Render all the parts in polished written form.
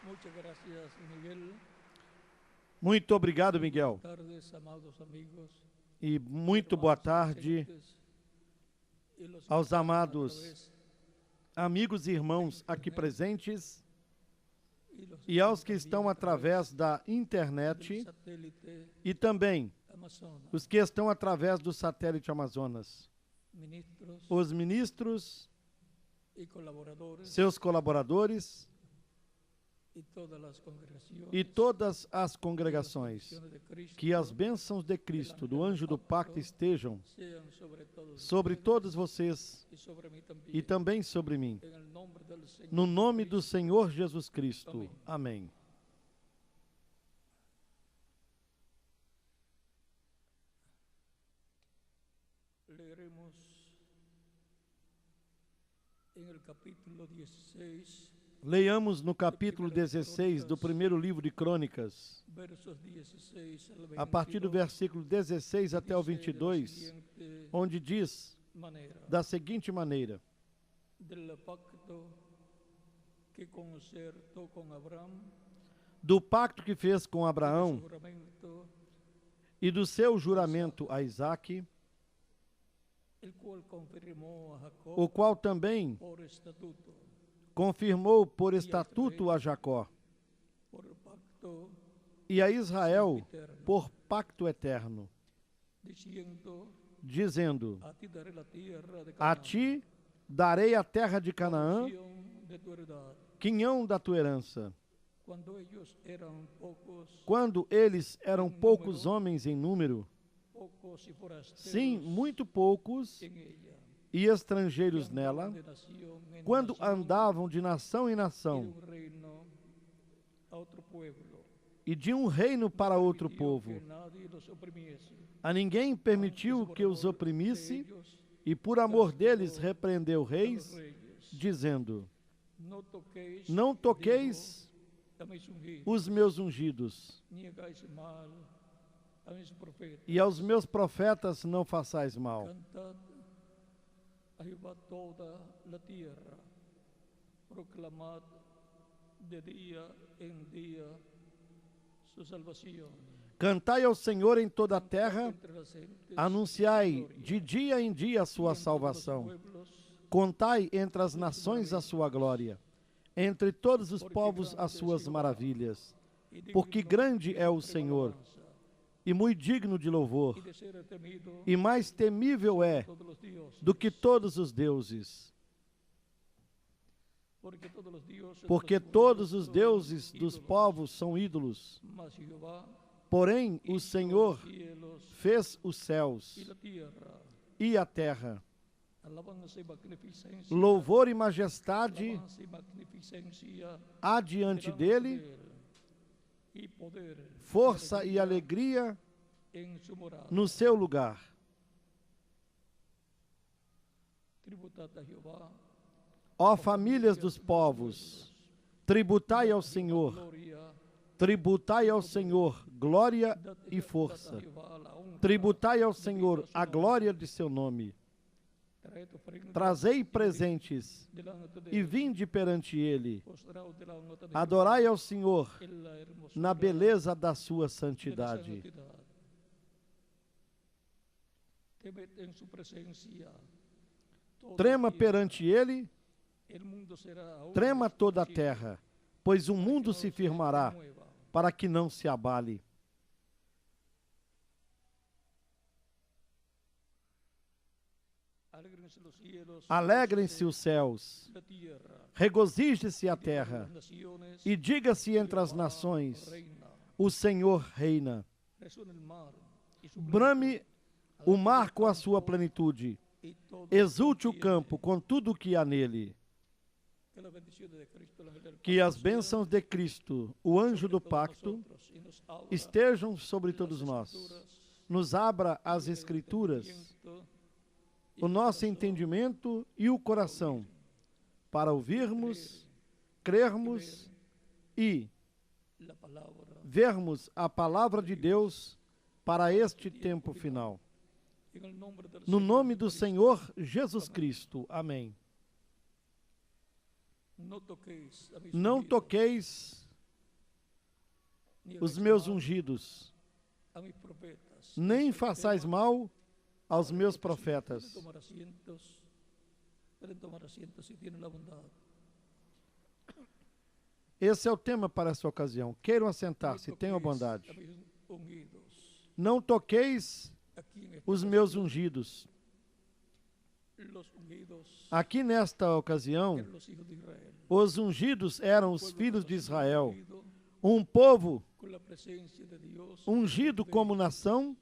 Muchas gracias, Miguel. Muito obrigado, Miguel. Buenas tardes, amados amigos, E muito boa tarde y los aos que están a amados través, amigos e irmãos aqui presentes y los e aos que también estão a através da del internet satélite e também Amazonas, os que estão através do satélite Amazonas. ministros Os ministros, y colaboradores seus colaboradores y todas las congregaciones, e todas as que las congregações. bendiciones de Cristo Que as bênçãos de Cristo, do anjo do pacto, estejam sean sobre todos sobre ustedes todos vocês y sobre mí también, e também sobre mim. en el nombre del Señor No nome do Cristo. Senhor Jesus Cristo. Amém. Leeremos en el capítulo 16, Leiamos no capítulo 16 do primeiro livro de Crônicas, versos 16 al 22, a partir do versículo 16 até o dice de la 22, siguiente onde diz manera: da seguinte maneira: del pacto que concertó con Abraham, do pacto que fez com del Abraão juramento, e do seu juramento a Isaque, el cual confirmó a Jacob o qual também por estatuto, confirmou por estatuto a Jacó por pacto, e a Israel eterno, por pacto eterno, diciendo: dizendo: a ti daré la tierra de a Canaán, ti darei a terra de Canaã, porción de tu heredad. quinhão da tua herança. Cuando ellos eran pocos, Quando eles eram poucos homens em número, pocos y forasteiros sim, muito poucos, en ella, e estrangeiros nela, de nación en quando nación, andavam de nação em y de nação, un reino a otro pueblo, e de um reino para outro permitió povo, que nadie los oprimiese. a ninguém permitiu Antes, que os por amor oprimisse, de ellos, e por amor deles repreendeu a los reis, reyes, dizendo: no toquéis, não toqueis digo, a mis ungidos, os meus ungidos, ni hagáis mal a mis profetas. e aos meus profetas não façais mal. Cantad a Jehová toda la tierra, proclamad de día en día su salvación. Cantai ao Senhor em toda a terra, Entre las gentes anunciai su gloria, de dia em dia a y sua en todos los salvação. pueblos Contai entre as nações a sua glória, entre todos os povos as suas maravilhas. y digno Porque grande é o Senhor, alabanza, e muito digno de louvor, y de ser temido e mais temível é todos los dioses, do que todos os deuses. porque todos los dioses de Porque los todos pueblos os son deuses dos ídolos, povos são ídolos. mas Jehová Porém, o hizo Senhor los cielos fez os céus y la tierra. e a terra. Alabanza y magnificencia, Louvor e majestade alabanza y magnificencia há diante delante dele, de él, y poder força e alegria en su morada. no seu lugar. Tributad a Jehová, Ó famílias dos povos, tributai ao Senhor, gloria, tributai ao Senhor glória dad e a força. Jehová la honra, Tributai ao Senhor a glória de seu nome. traed ofrendas Trazei presentes delante de e él, vinde perante ele. postraos delante de Adorai ao Senhor Jehová en la hermosura na beleza da sua de la santidade. santidad. Temed en su presencia todo Trema tierra, perante ele, el mundo será aún trema toda a estremecido, terra, pois o para que mundo no se firmará, conmueva. para que não se abale. Alégrense los cielos, Alegrem-se os céus, la tierra, regozije-se a y digan terra, las naciones, e diga-se entre as Jehová nações: reina. o Senhor reina. Resuene el mar y su Brame plenitud, o mar com a sua plenitude, y todo exulte o tiene. campo com tudo o que há nele. Que las bendiciones de Cristo, el ángel del Que pacto, as bênçãos de Cristo, o anjo do sobre todos pacto, nosotros, y nos abra estejam sobre las todos nós. escrituras, Nos abra as y el Escrituras, entendimiento, y o el nosso corazón, entendimento e o coração, para ouvirmos, crermos e la palabra vermos a palavra de Deus para este tempo final. en el nombre del No Señor nome do Jesucristo. Senhor Jesus Cristo. Amém. No toquéis a mis Não ungidos, toqueis os meus ungidos, a mis profetas. nem façais mal aos meus profetas. Pueden tomar asientos si tienen la bondad. Esse é o tema para essa ocasião. Queiram assentar-se, tenham a bondade. Não toqueis os meus ungidos. Aqui nesta ocasião, os ungidos eram os filhos de Israel, um povo ungido como nação,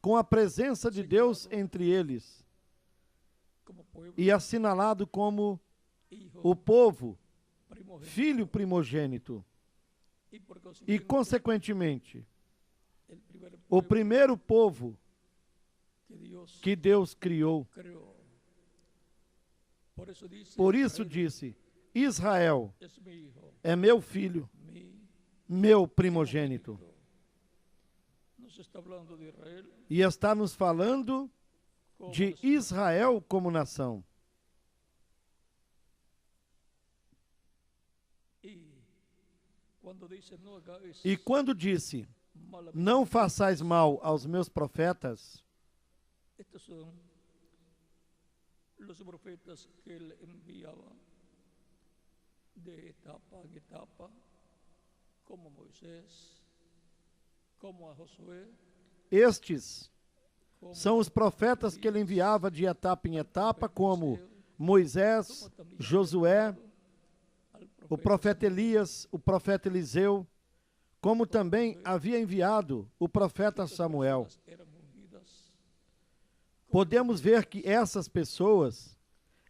com a presença de Deus entre eles, e assinalado como o povo, filho primogênito, e, consequentemente, o primeiro povo que Deus criou. Por isso disse: Israel é meu filho, meu primogênito. E está nos falando de Israel como nação. E quando disse: não façais mal aos meus profetas, estos son los profetas que él enviaba de etapa en etapa, como Moisés, como a Josué. Estes são os profetas que ele enviava de etapa em etapa, como Moisés, Josué, o profeta Elias, o profeta Eliseu, como também havia enviado o profeta Samuel. Podemos ver que essas pessoas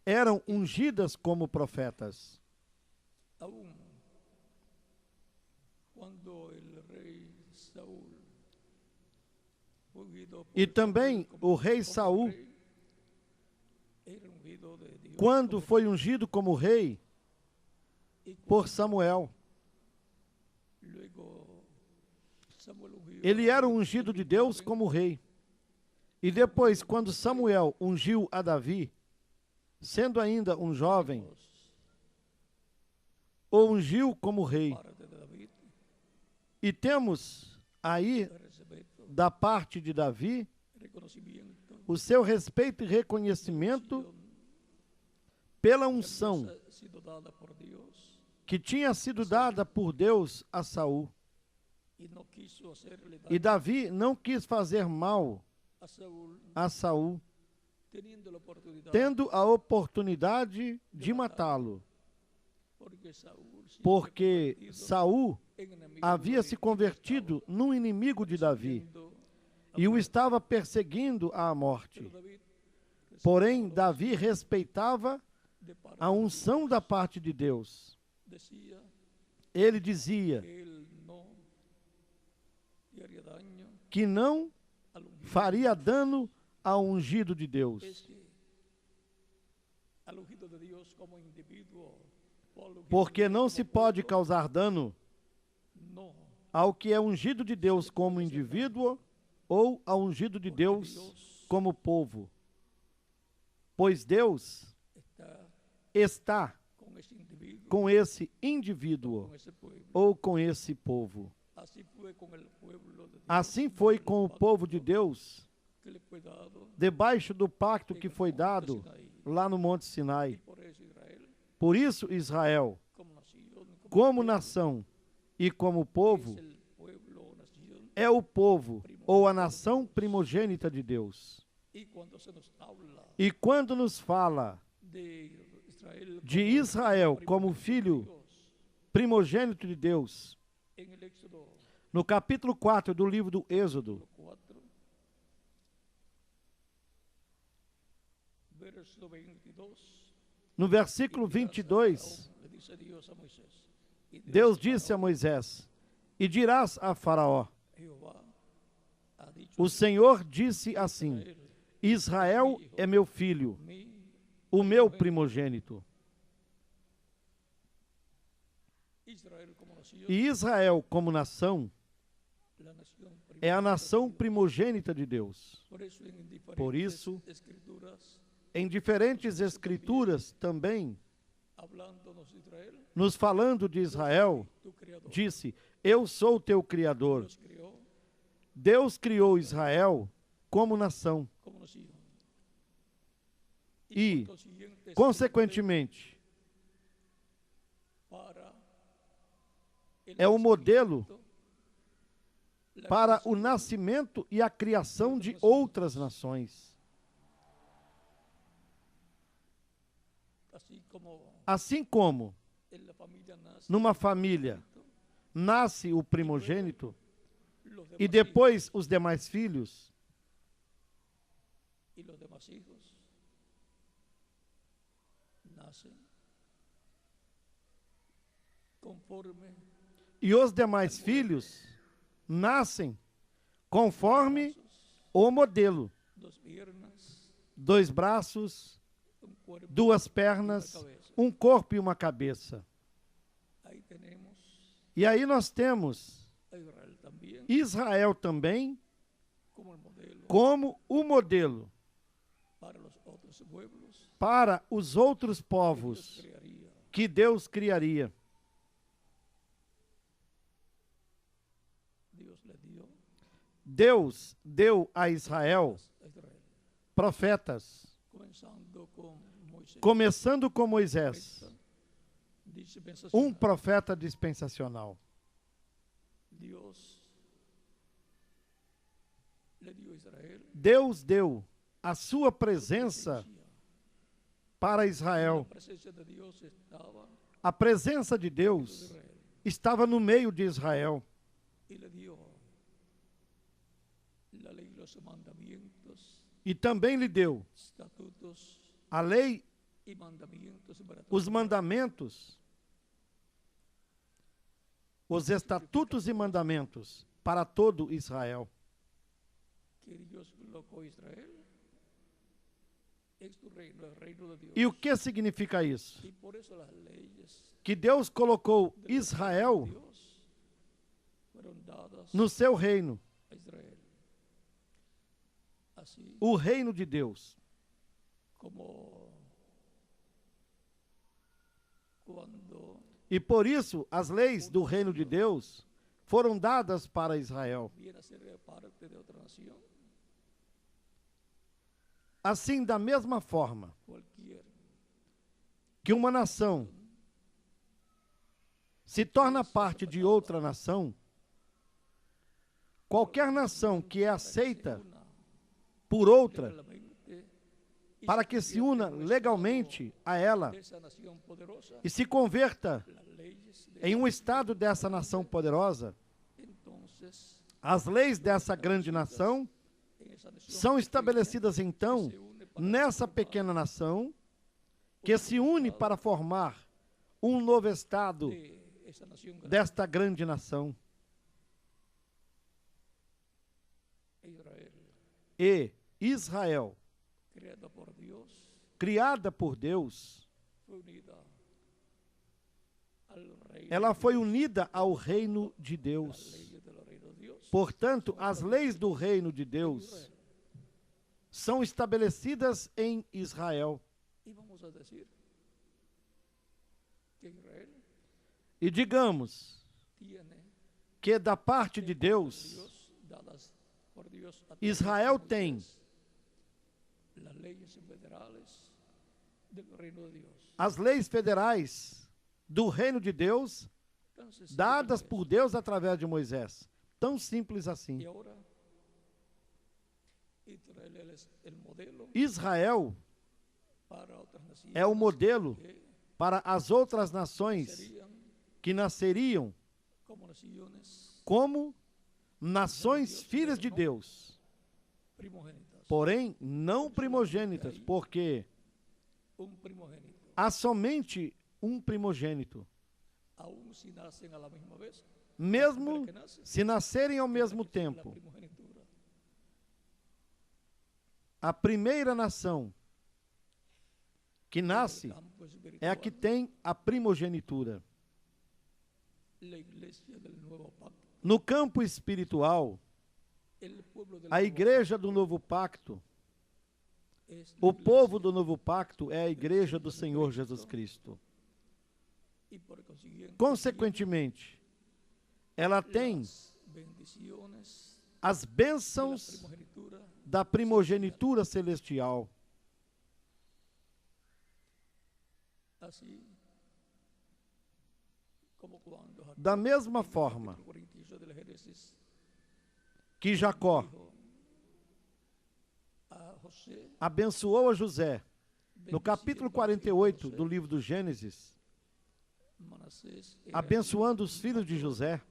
eram ungidas como profetas. E também o rei Saul, quando foi ungido como rei por Samuel, ele era ungido de Deus como rei. E depois, quando Samuel ungiu a Davi, sendo ainda um jovem, o ungiu como rei. E temos aí, da parte de Davi, o seu respeito e reconhecimento pela unção que tinha sido dada por Deus a Saul. E Davi não quis fazer mal a Saul, tendo a oportunidade de matá-lo, porque Saul havia se convertido num inimigo de Davi e o estava perseguindo à morte. Porém, Davi respeitava a unção da parte de Deus. Ele dizia que não faria dano ao ungido de Deus, porque não se pode causar dano ao que é ungido de Deus como indivíduo ou ao ungido de Deus como povo, pois Deus está com esse indivíduo ou com esse povo. Assim foi com o povo de Deus, debaixo do pacto que foi dado lá no Monte Sinai. Por isso, Israel, como nação e como povo, é o povo ou a nação primogênita de Deus. E quando nos fala de Israel como filho primogênito de Deus, no capítulo 4 do livro do Êxodo, no versículo 22, Deus disse a Moisés: e dirás a Faraó: o Senhor disse assim: Israel é meu filho, o meu primogênito. E Israel, como nação, é a nação primogênita de Deus. Por isso, em diferentes escrituras também, nos falando de Israel, disse: Eu sou o teu Criador. Dios creó Deus criou Israel como nação. como nación. E, por consiguiente, es consequentemente, para el é o modelo nacimiento, la para o creación, nascimento e a criação de outras nações. Assim como en la familia nace numa família nasce o primogênito los demás e depois os demais filhos, hijos, y los demás hijos nacen conforme e os demais filhos nascem conforme o modelo: dos piernas, 2 braços, un cuerpo, 2 pernas, um corpo e uma cabeça. ahí tenemos E aí nós temos a Israel también Israel também como el modelo como o modelo para los otros pueblos para os outros que Dios povos crearía. que Deus criaria. Dios le dio Deus deu a Israel a Israel, profetas, comenzando con Moisés, começando com Moisés, dispensacional. um profeta dispensacional. Dios le dio a Israel Deus deu a sua presença para la Israel. presencia de Dios estaba A presença de en Deus Israel estava no meio de Israel y le dio la ley, los mandamientos, e também lhe deu estatutos a lei, y mandamientos para todo os Israel. mandamentos, os estatutos e mandamentos para todo Israel. Que Dios colocó a Israel es tu reino, el reino de Dios. E o que significa isso? Y por eso las leyes Que Deus colocou del reino de Israel Dios fueron dadas no seu reino, a Israel. Así o reino de Deus. como cuando E por isso as leis do reino de Deus foram dadas para Israel. viene a ser parte de otra nación, Assim, da mesma forma cualquier que uma nação se torna parte de outra nação, qualquer nação que é aceita por outra, para que se una legalmente a ela esa nación poderosa, e se converta las leyes de em um estado dessa nação poderosa, entonces as leis dessa grande nação en esa nación são estabelecidas então se une para nessa pequena nação que se une para formar um novo estado de esa nación grande. desta grande nação. Israel, E Israel, creada por Dios, criada por Deus, fue unida al reino ela de foi Dios. unida ao reino de Las Deus. leyes del reino de Dios Portanto, as leis do reino de Deus são estabelecidas em Israel. y vamos a decir que Israel E digamos tiene que da parte de Deus, dadas por Dios a través Israel de tem Moisés, las leyes federales del reino de Dios. as leis federais do reino de Deus Entonces, dadas ¿qué por Deus através de Moisés. Tão simples es? assim. Y ahora Israel es el modelo Israel para otras naciones é o modelo que para as outras nações serían que nasceriam como naciones como nações filhas de Deus, primogénitas. porém não primogênitas, porque Un primogénito, há somente um primogênito. aun si nacen a la misma vez, Mesmo que nace, se nascerem ao mesmo la tempo, primogenitura. a primeira nação que nasce Campo espiritual, é a que tem a primogenitura. la iglesia del nuevo pacto, No campo espiritual, el pueblo del a nuevo igreja do novo pacto, pacto es la o iglesia, povo do novo pacto é a igreja do Senhor Jesus Cristo. y por consiguiente Consequentemente, ela tem as bênçãos da primogenitura celestial. Da mesma forma que Jacó abençoou a José, no capítulo 48 do livro do Gênesis, abençoando os filhos de José,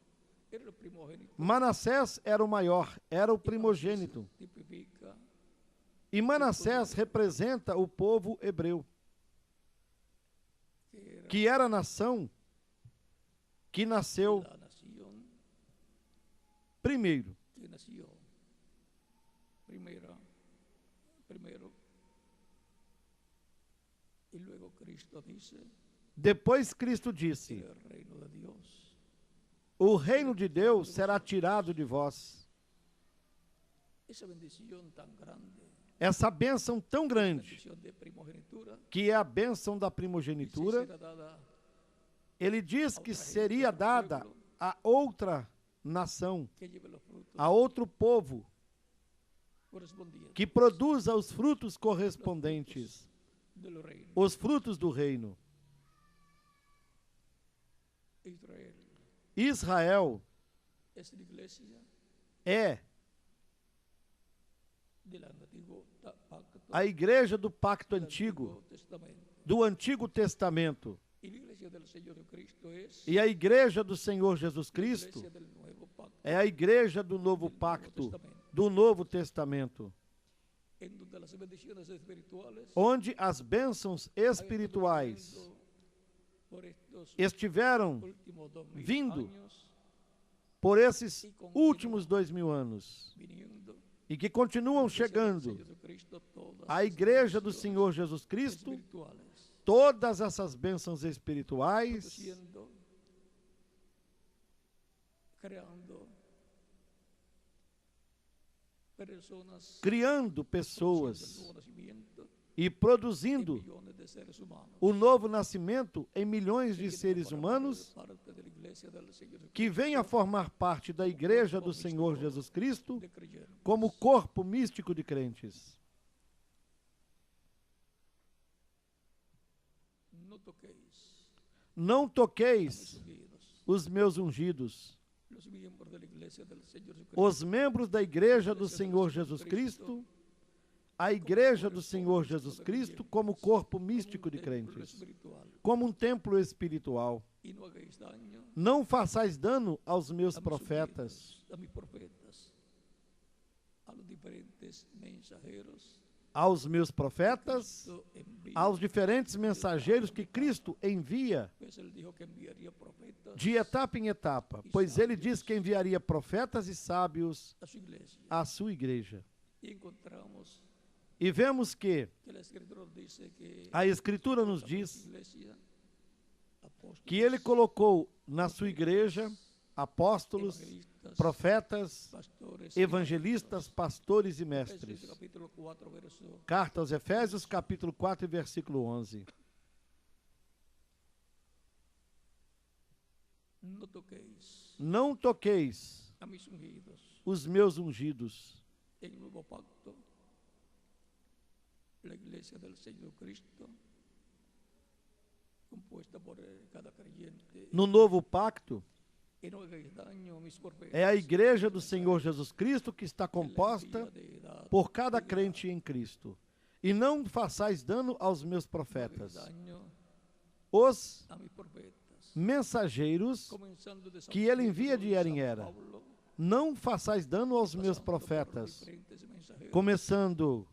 Manassés era o maior, era o primogênito. E Manassés representa o povo hebreu, que era a nação que nasceu primeiro. Depois Cristo disse: o reino de Deus será tirado de vós. Essa bênção tão grande, que é a bênção da primogenitura, ele diz que seria dada a outra nação, a outro povo, que produza os frutos correspondentes, os frutos do reino. Israel é a igreja do pacto antigo, do Antigo Testamento. E a igreja do Senhor Jesus Cristo é a igreja do novo pacto, do Novo Testamento, onde as bênçãos espirituais estiveram vindo por esses últimos 2000 anos e que continuam chegando à igreja do Senhor Jesus Cristo. Todas essas bênçãos espirituais criando pessoas e produzindo o novo nascimento em milhões de seres humanos que vêm a formar parte da igreja do Senhor Jesus Cristo como corpo místico de crentes. Não toqueis os meus ungidos. Os membros da igreja do Senhor Jesus Cristo, a igreja do Senhor Jesus Cristo como corpo místico de crentes, como um templo espiritual. Não façais dano aos meus profetas, aos meus profetas, aos diferentes mensageiros que Cristo envia de etapa em etapa, pois ele diz que enviaria profetas e sábios à sua igreja. E vemos que a Escritura nos diz que ele colocou na sua igreja apóstolos, profetas, evangelistas, pastores e mestres. Carta aos Efésios, capítulo 4, versículo 11. Não toqueis os meus ungidos. No novo pacto, é a igreja do Senhor Jesus Cristo que está composta por cada crente em Cristo. E não façais dano aos meus profetas. Os mensageiros que ele envia de era em era. Não façais dano aos meus profetas. Começando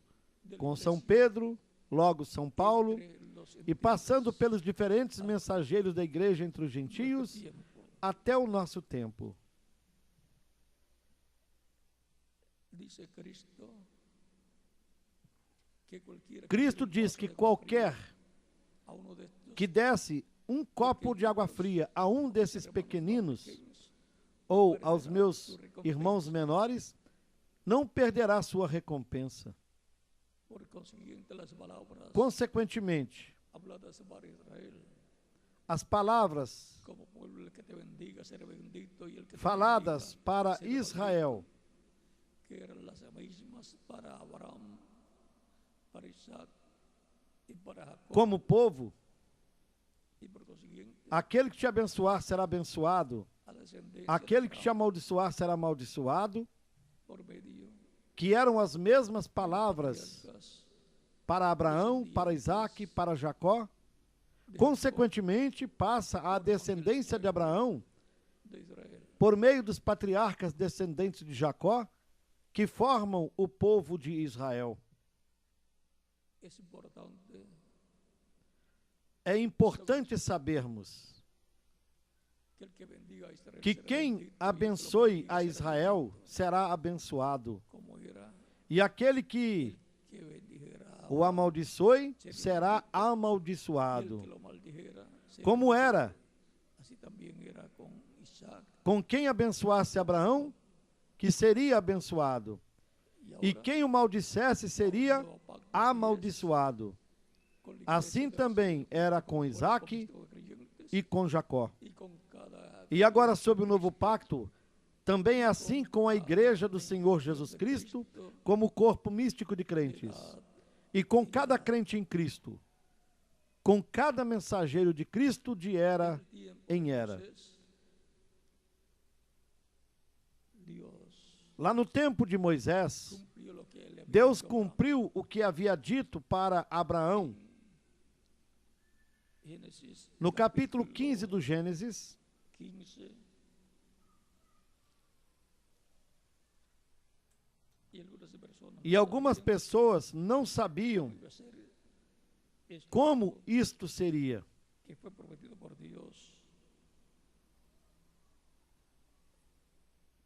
com São Pedro, logo São Paulo, e passando pelos diferentes mensageiros da igreja entre os gentios, até o nosso tempo. Cristo diz que qualquer que desse um copo de água fria a um desses pequeninos, ou aos meus irmãos menores, não perderá sua recompensa. as palavras como pueblo, el que te bendiga será bendito y el que te faladas maldiga para será Israel, maldito, que eran las mismas para Abraham, para Isaac y para Jacob. como povo, Y por consiguiente, aquele que te abençoar será abençoado, a descendencia aquele de que te Abraham, amaldiçoar será amaldiçoado, por medio que eram as mesmas de palavras patriarcas para Abraão, para Isaac, para Jacó. de Consequentemente, passa a descendência de Abraão, de Israel. por meio dos patriarcas descendentes de Jacó, que formam o povo de Israel. Es importante É importante sabermos que el que bendiga a Israel que será quem bendito, y el que lo abençoe maldiga a será Israel maldito, será abençoado, como era e aquele que que bendijera a o Abraham, amaldiçoe será y el que amaldiçoado. lo maldijera será Como maldito. era Así también era con Isaac. com quem abençoasse Abraão, que seria abençoado, Y e ahora, quem o maldissesse seria nuevo pacto, amaldiçoado. con la Assim iglesia, também era como com cuerpo Isaac místico de creyentes, e com Jacó. y con cada E agora, sob o novo pacto, também é assim com a igreja do Senhor Jesus Cristo, como corpo místico de crentes, e com cada crente em Cristo, com cada mensageiro de Cristo de era tiempo em de era. Moisés, Dios Lá no tempo de Moisés, cumplió lo que él le había Deus dicho a Abraham. cumpriu o que havia dito para Abraão. Génesis, No capítulo 15 do Gênesis, 15. e algumas pessoas não sabiam iba a ser esto como isto seria. que fue prometido por Dios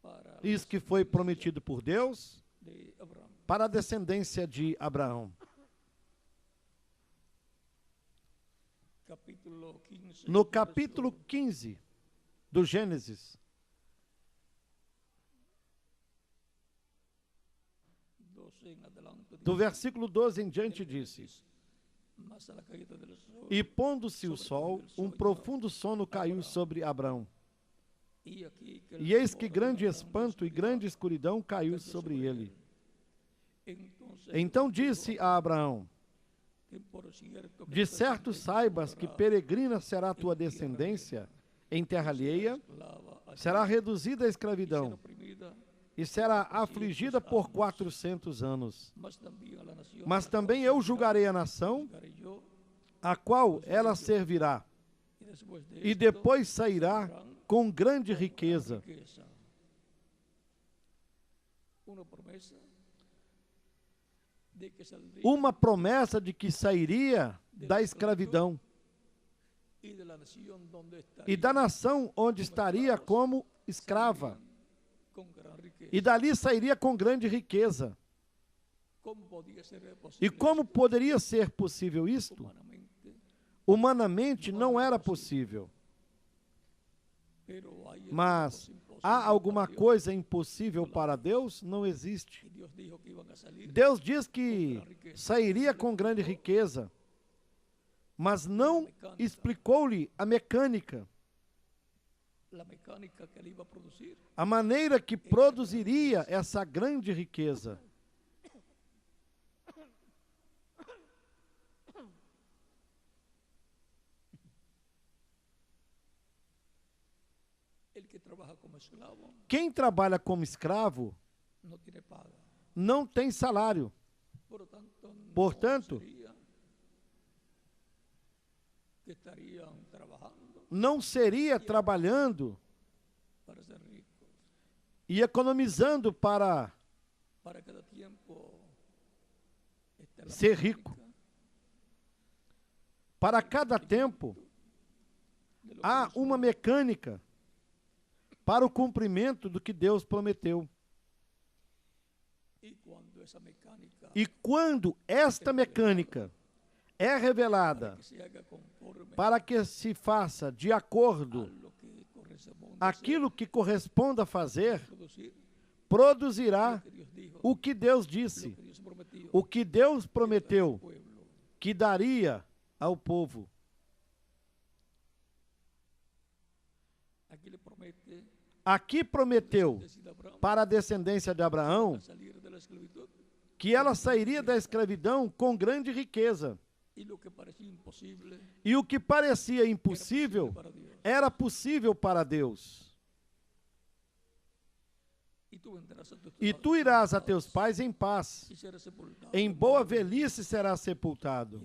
para Isso que foi prometido por Deus de Abraham. para a descendência de Abraão. Capítulo 15. No capítulo 15 do Gênesis, 12 en adelante, do dice, versículo 12 em diante, disse: mas a la caída del sol, E pondo-se o sol, um profundo sono caiu sobre Abraão. y aquí que el E eis que temor grande de Abraham espanto e grande escuridão caiu sobre ele. Entonces, Então disse a Abraão: que por cierto que De tu certo descendencia saibas que será peregrina será a tua descendência em terra alheia, esclava allí, será reduzida à y será escravidão oprimida, e será afligida por 400 anos. mas también a la nación Mas a la também cual eu julgarei a nação juzgaré yo, a qual ela servirá, y después de e esto depois sairá com grande riqueza. riqueza. Una promesa de que saldría Uma promessa de que sairia da escravidão y de la nación donde estaría e da nação onde estaria como escrava, con gran riqueza. e dali sairia com grande riqueza. ¿Cómo podía ser E posible como poderia ser possível isto? humanamente? Humanamente não era possível. Pero hay Mas cosas imposibles há alguma para Dios. coisa impossível para Deus? Não existe. Y Dios dijo que iban a salir Deus diz que sairia com grande riqueza, mas não explicou-lhe a mecânica, la mecánica que él iba a producir. a maneira que produziria essa grande riqueza. El que trabaja como esclavo Quem trabalha como escravo no tiene paga. não tem salário. Por lo tanto, no Portanto, sería que estarían trabajando não seria trabalhando para ser ricos. e economizando para Para cada tiempo está la ser mecánica rico. Para cada tempo de lo que há Dios uma mecânica para o cumprimento do que Deus prometeu. Y cuando esa mecánica E quando esta mecânica é revelada que se haga conforme para que se faça de a acordo lo que corresponde aquilo que corresponda a fazer, producir, produzirá que Dios dijo, o que Deus lo disse, que Dios prometió o que Deus al prometeu pueblo. que daria ao povo. Aqui prometeu para a descendência de Abraão que ela sairia da escravidão com grande riqueza. E o que parecia impossível era possível para Deus. E tu irás a teus pais em paz. Em boa velhice serás sepultado.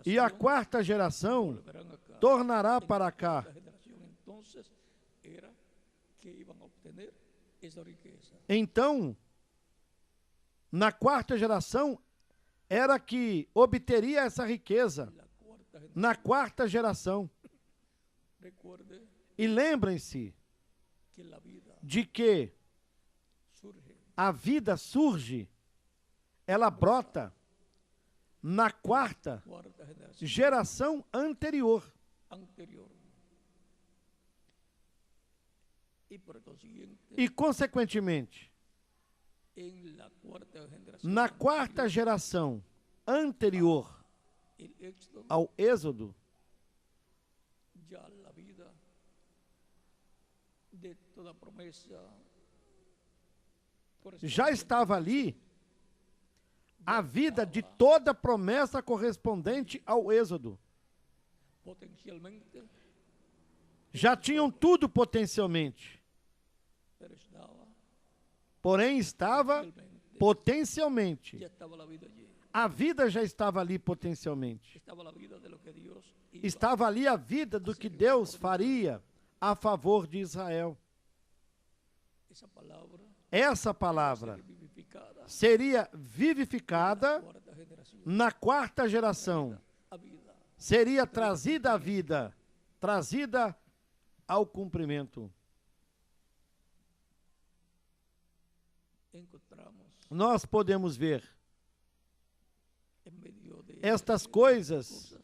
E a quarta geração tornará para cá. Então, na quarta geração, era que obteria essa riqueza. Na quarta geração. E lembrem-se de que a vida surge, ela brota na quarta geração anterior. E, consequentemente, na quarta geração anterior ao Êxodo, já estava ali a vida de toda promessa correspondente ao Êxodo. Já tinham tudo potencialmente. Porém, estava potencialmente. A vida já estava ali potencialmente. Estava ali a vida do que Deus faria a favor de Israel. Essa palavra seria vivificada na quarta geração. Seria trazida à vida, trazida ao cumprimento. Nós podemos ver estas coisas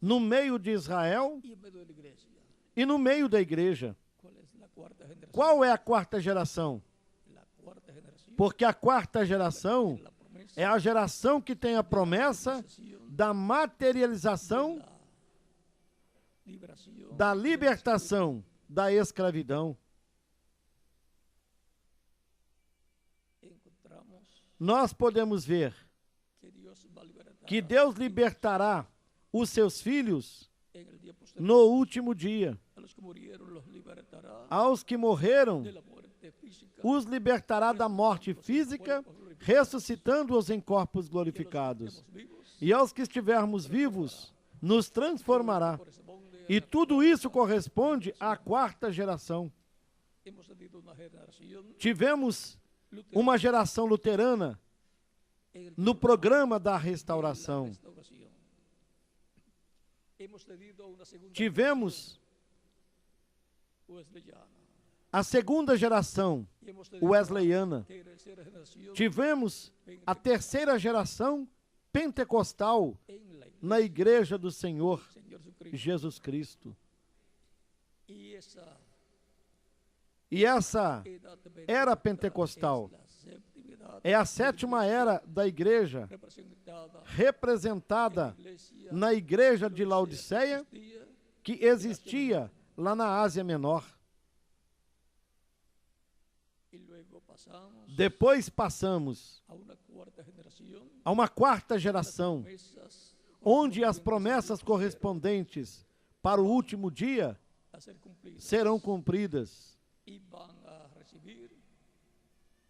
no meio de Israel e no meio da igreja. Qual é a quarta geração? Porque a quarta geração é a geração que tem a promessa da materialização, da libertação da escravidão. Nós podemos ver que Deus libertará os seus filhos no último dia. Aos que morreram, os libertará da morte física, ressuscitando-os em corpos glorificados. E aos que estivermos vivos, nos transformará. E tudo isso corresponde à quarta geração. Tivemos uma geração luterana no programa da restauração. Tivemos a segunda geração wesleyana. Tivemos a terceira geração pentecostal na igreja do Senhor Jesus Cristo. E essa era pentecostal é a sétima era da igreja, representada na igreja de Laodiceia, que existia lá na Ásia Menor. Depois passamos a uma quarta geração, onde as promessas correspondentes para o último dia serão cumpridas.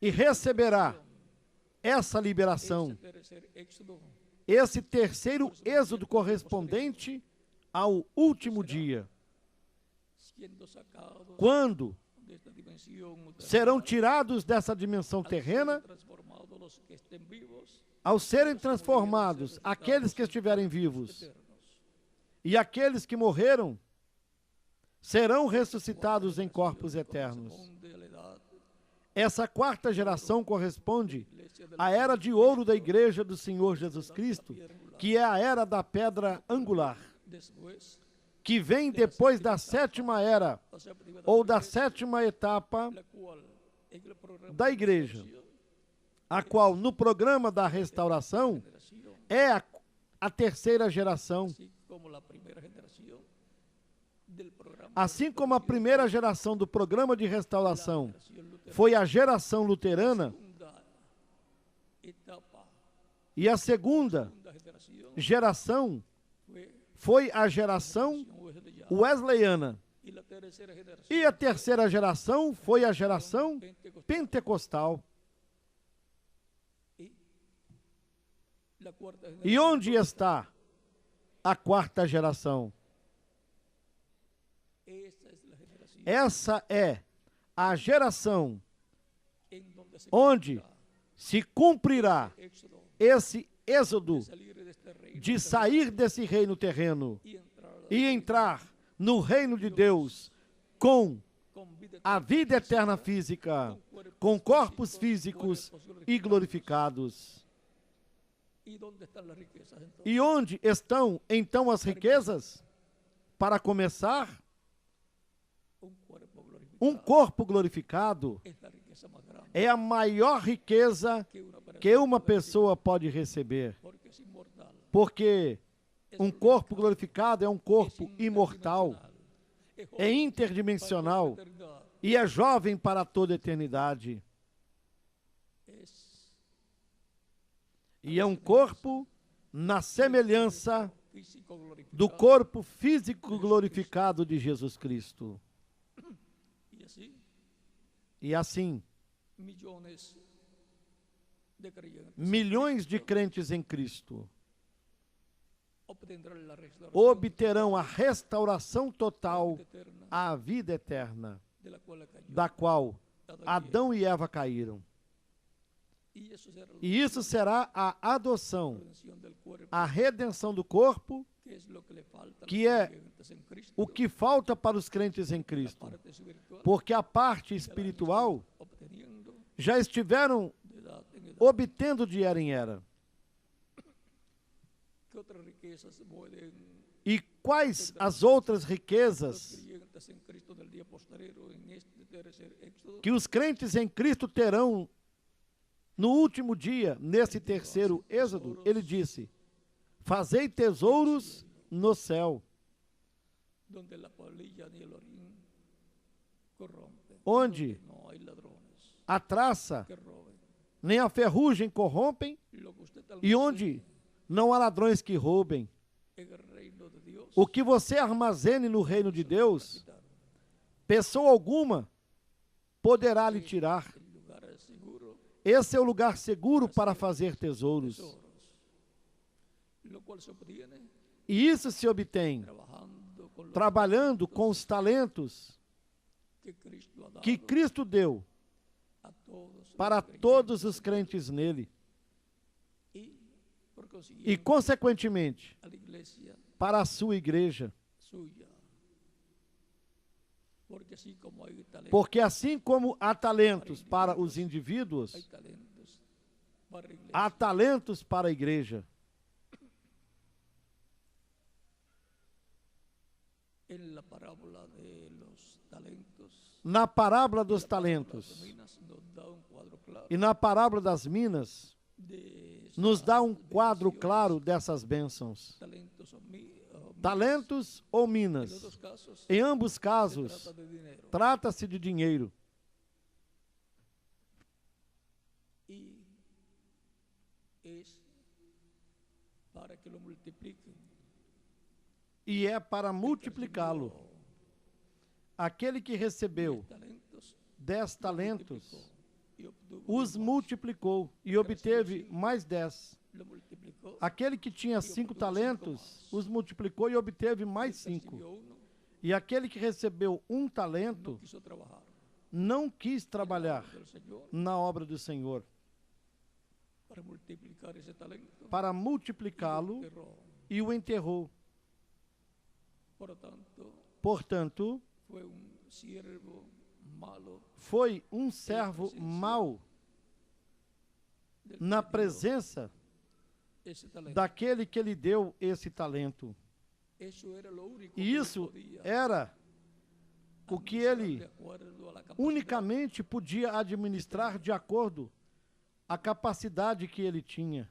E receberá essa liberação, esse terceiro êxodo correspondente ao último dia, quando serão tirados dessa dimensão terrena, ao serem transformados aqueles que estiverem vivos e aqueles que morreram, serão ressuscitados em corpos eternos. Essa quarta geração corresponde à era de ouro da igreja do Senhor Jesus Cristo, que é a era da pedra angular, que vem depois da sétima era, ou da sétima etapa da igreja, a qual, no programa da restauração, é a terceira geração. Assim como a primeira geração do programa de restauração foi a geração luterana, e a segunda geração foi a geração wesleyana, e a terceira geração foi a geração pentecostal. E onde está a quarta geração? Essa é a geração onde se cumprirá esse êxodo de sair desse reino terreno e entrar no reino de Deus com a vida eterna física, com corpos físicos e glorificados. E onde estão então as riquezas? Para começar, um corpo glorificado é a maior riqueza que uma pessoa pode receber, porque um corpo glorificado é um corpo imortal, é interdimensional e é jovem para toda a eternidade. E é um corpo na semelhança do corpo físico glorificado de Jesus Cristo. E assim, milhões de crentes em Cristo obterão a restauração total à vida eterna, da qual Adão e Eva caíram. E isso será a adoção, a redenção do corpo, que é o que falta para os crentes em Cristo. Porque a parte espiritual já estiveram obtendo de era em era. E quais as outras riquezas que os crentes em Cristo terão no último dia, nesse terceiro êxodo? Ele disse: fazei tesouros no céu, onde a traça nem a ferrugem corrompem e onde não há ladrões que roubem. O que você armazene no reino de Deus, pessoa alguma poderá lhe tirar. Esse é o lugar seguro para fazer tesouros. E isso se obtém trabalhando com os talentos que Cristo deu para todos os crentes nele. E, consequentemente, para a sua igreja. Porque assim como há talentos para os indivíduos, há talentos para a igreja. Na parábola dos talentos e na parábola das minas, nos dá um quadro claro dessas bênçãos. Talentos ou minas, em ambos casos, trata-se de dinheiro. E é para multiplicá-lo. Aquele que recebeu 10 talentos, os multiplicou e obteve mais 10. Aquele que tinha 5 talentos, os multiplicou e obteve mais 5. E aquele que recebeu 1 talento, não quis trabalhar na obra do Senhor para multiplicá-lo e o enterrou. Portanto, foi um servo mau na presença daquele que lhe deu esse talento. E isso era o que ele unicamente podia administrar de acordo à capacidade que ele tinha.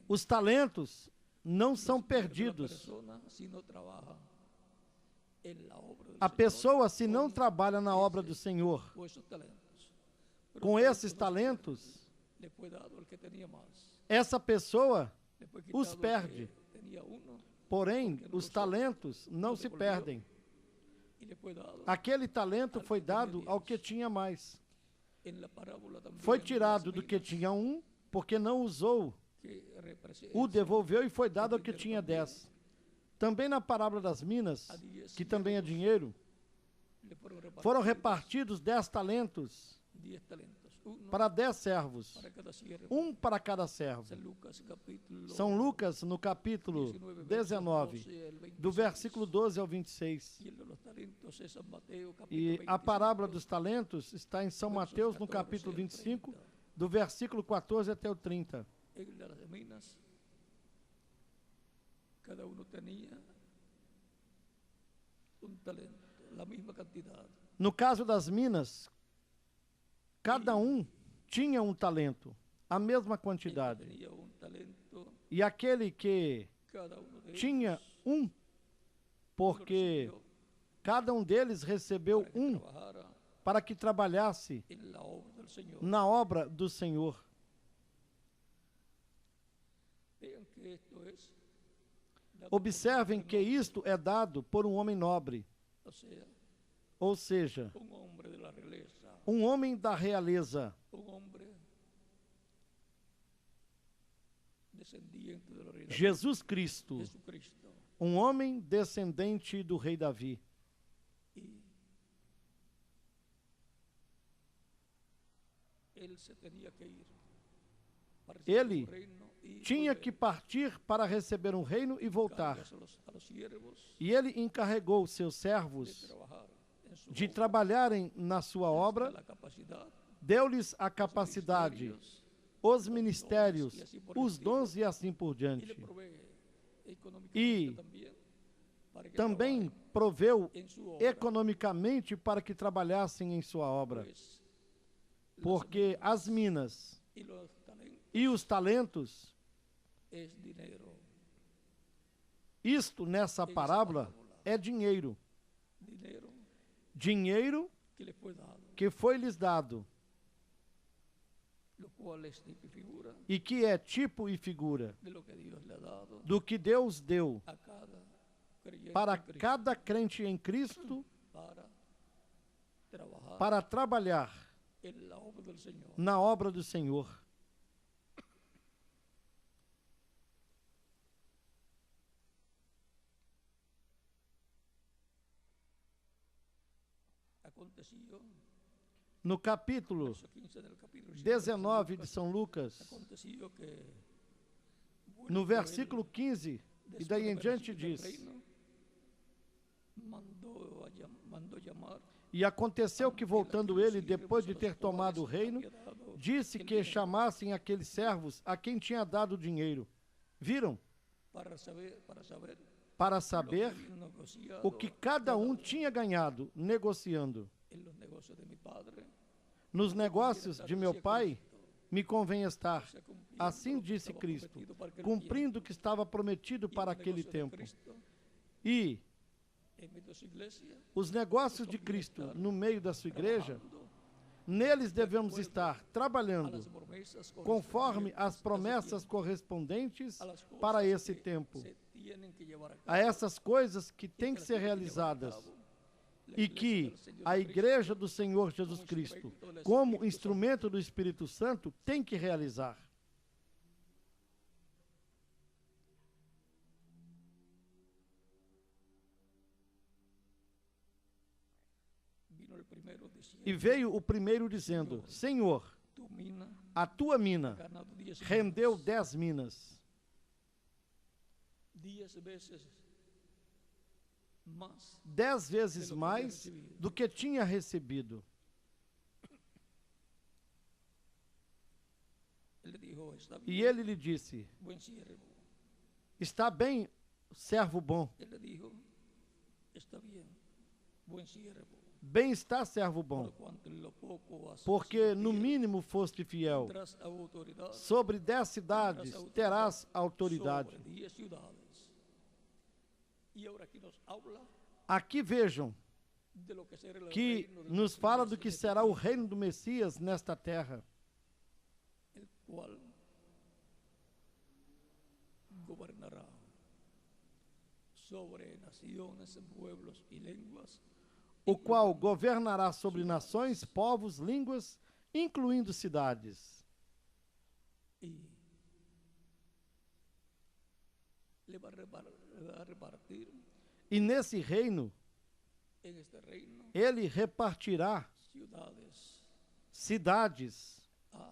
Os talentos não são perdidos A pessoa, se não trabalha na obra do Senhor com esses talentos, essa pessoa os perde. Porém, os talentos não se perdem. Aquele talento foi dado ao que tinha mais. Foi tirado do que tinha um, porque não usou, o devolveu e foi dado ao que tinha 10. Também na parábola das minas, que também é dinheiro, foram repartidos 10 talentos para 10 servos, um para cada servo. São Lucas, no capítulo 19, do versículo 12 ao 26. E a parábola dos talentos está em São Mateus, no capítulo 25, do versículo 14 até o 30. Cada um tinha talento, a mesma quantidade. No caso das minas, cada um tinha um talento, a mesma quantidade. E aquele que tinha um, porque cada um deles recebeu um para que trabalhasse na obra do Senhor. Observem que isto é dado por um homem nobre, ou seja, um homem da realeza, Jesus Cristo, um homem descendente do rei Davi. Ele tinha que partir para receber um reino e voltar. E ele encarregou seus servos de trabalharem na sua obra, deu-lhes a capacidade, os ministérios, os dons e assim por diante. E também proveu economicamente para que trabalhassem em sua obra. Porque as minas e os talentos, isto nessa parábola é dinheiro. Dinheiro que foi lhes dado. E que é tipo e figura do que Deus deu para cada crente em Cristo para trabalhar na obra do Senhor. No capítulo 19 de São Lucas, no versículo 15, e daí em diante diz: E aconteceu que, voltando ele, depois de ter tomado o reino, disse que chamassem aqueles servos a quem tinha dado o dinheiro. Viram? Para saber o que cada um tinha ganhado negociando. Nos negócios de meu Pai me convém estar, assim disse Cristo, cumprindo o que estava prometido para aquele tempo. E os negócios de Cristo no meio da sua igreja, neles devemos estar trabalhando conforme as promessas correspondentes para esse tempo, a essas coisas que têm que ser realizadas e que a Igreja do Senhor Jesus Cristo, como instrumento do Espírito Santo, tem que realizar. E veio o primeiro dizendo: Senhor, a tua mina rendeu 10 minas. 10 vezes mais do que tinha recebido. E ele lhe disse: Está bem, servo bom. Bem está, servo bom, porque no mínimo foste fiel. Sobre 10 cidades terás autoridade. Aqui vejam que nos fala do que será o reino do Messias nesta terra, gobernará sobre naciones, pueblos y lenguas, o qual governará sobre nações, povos, línguas, incluindo cidades. Y le va a repartir E nesse reino, en este reino ele repartirá cidades a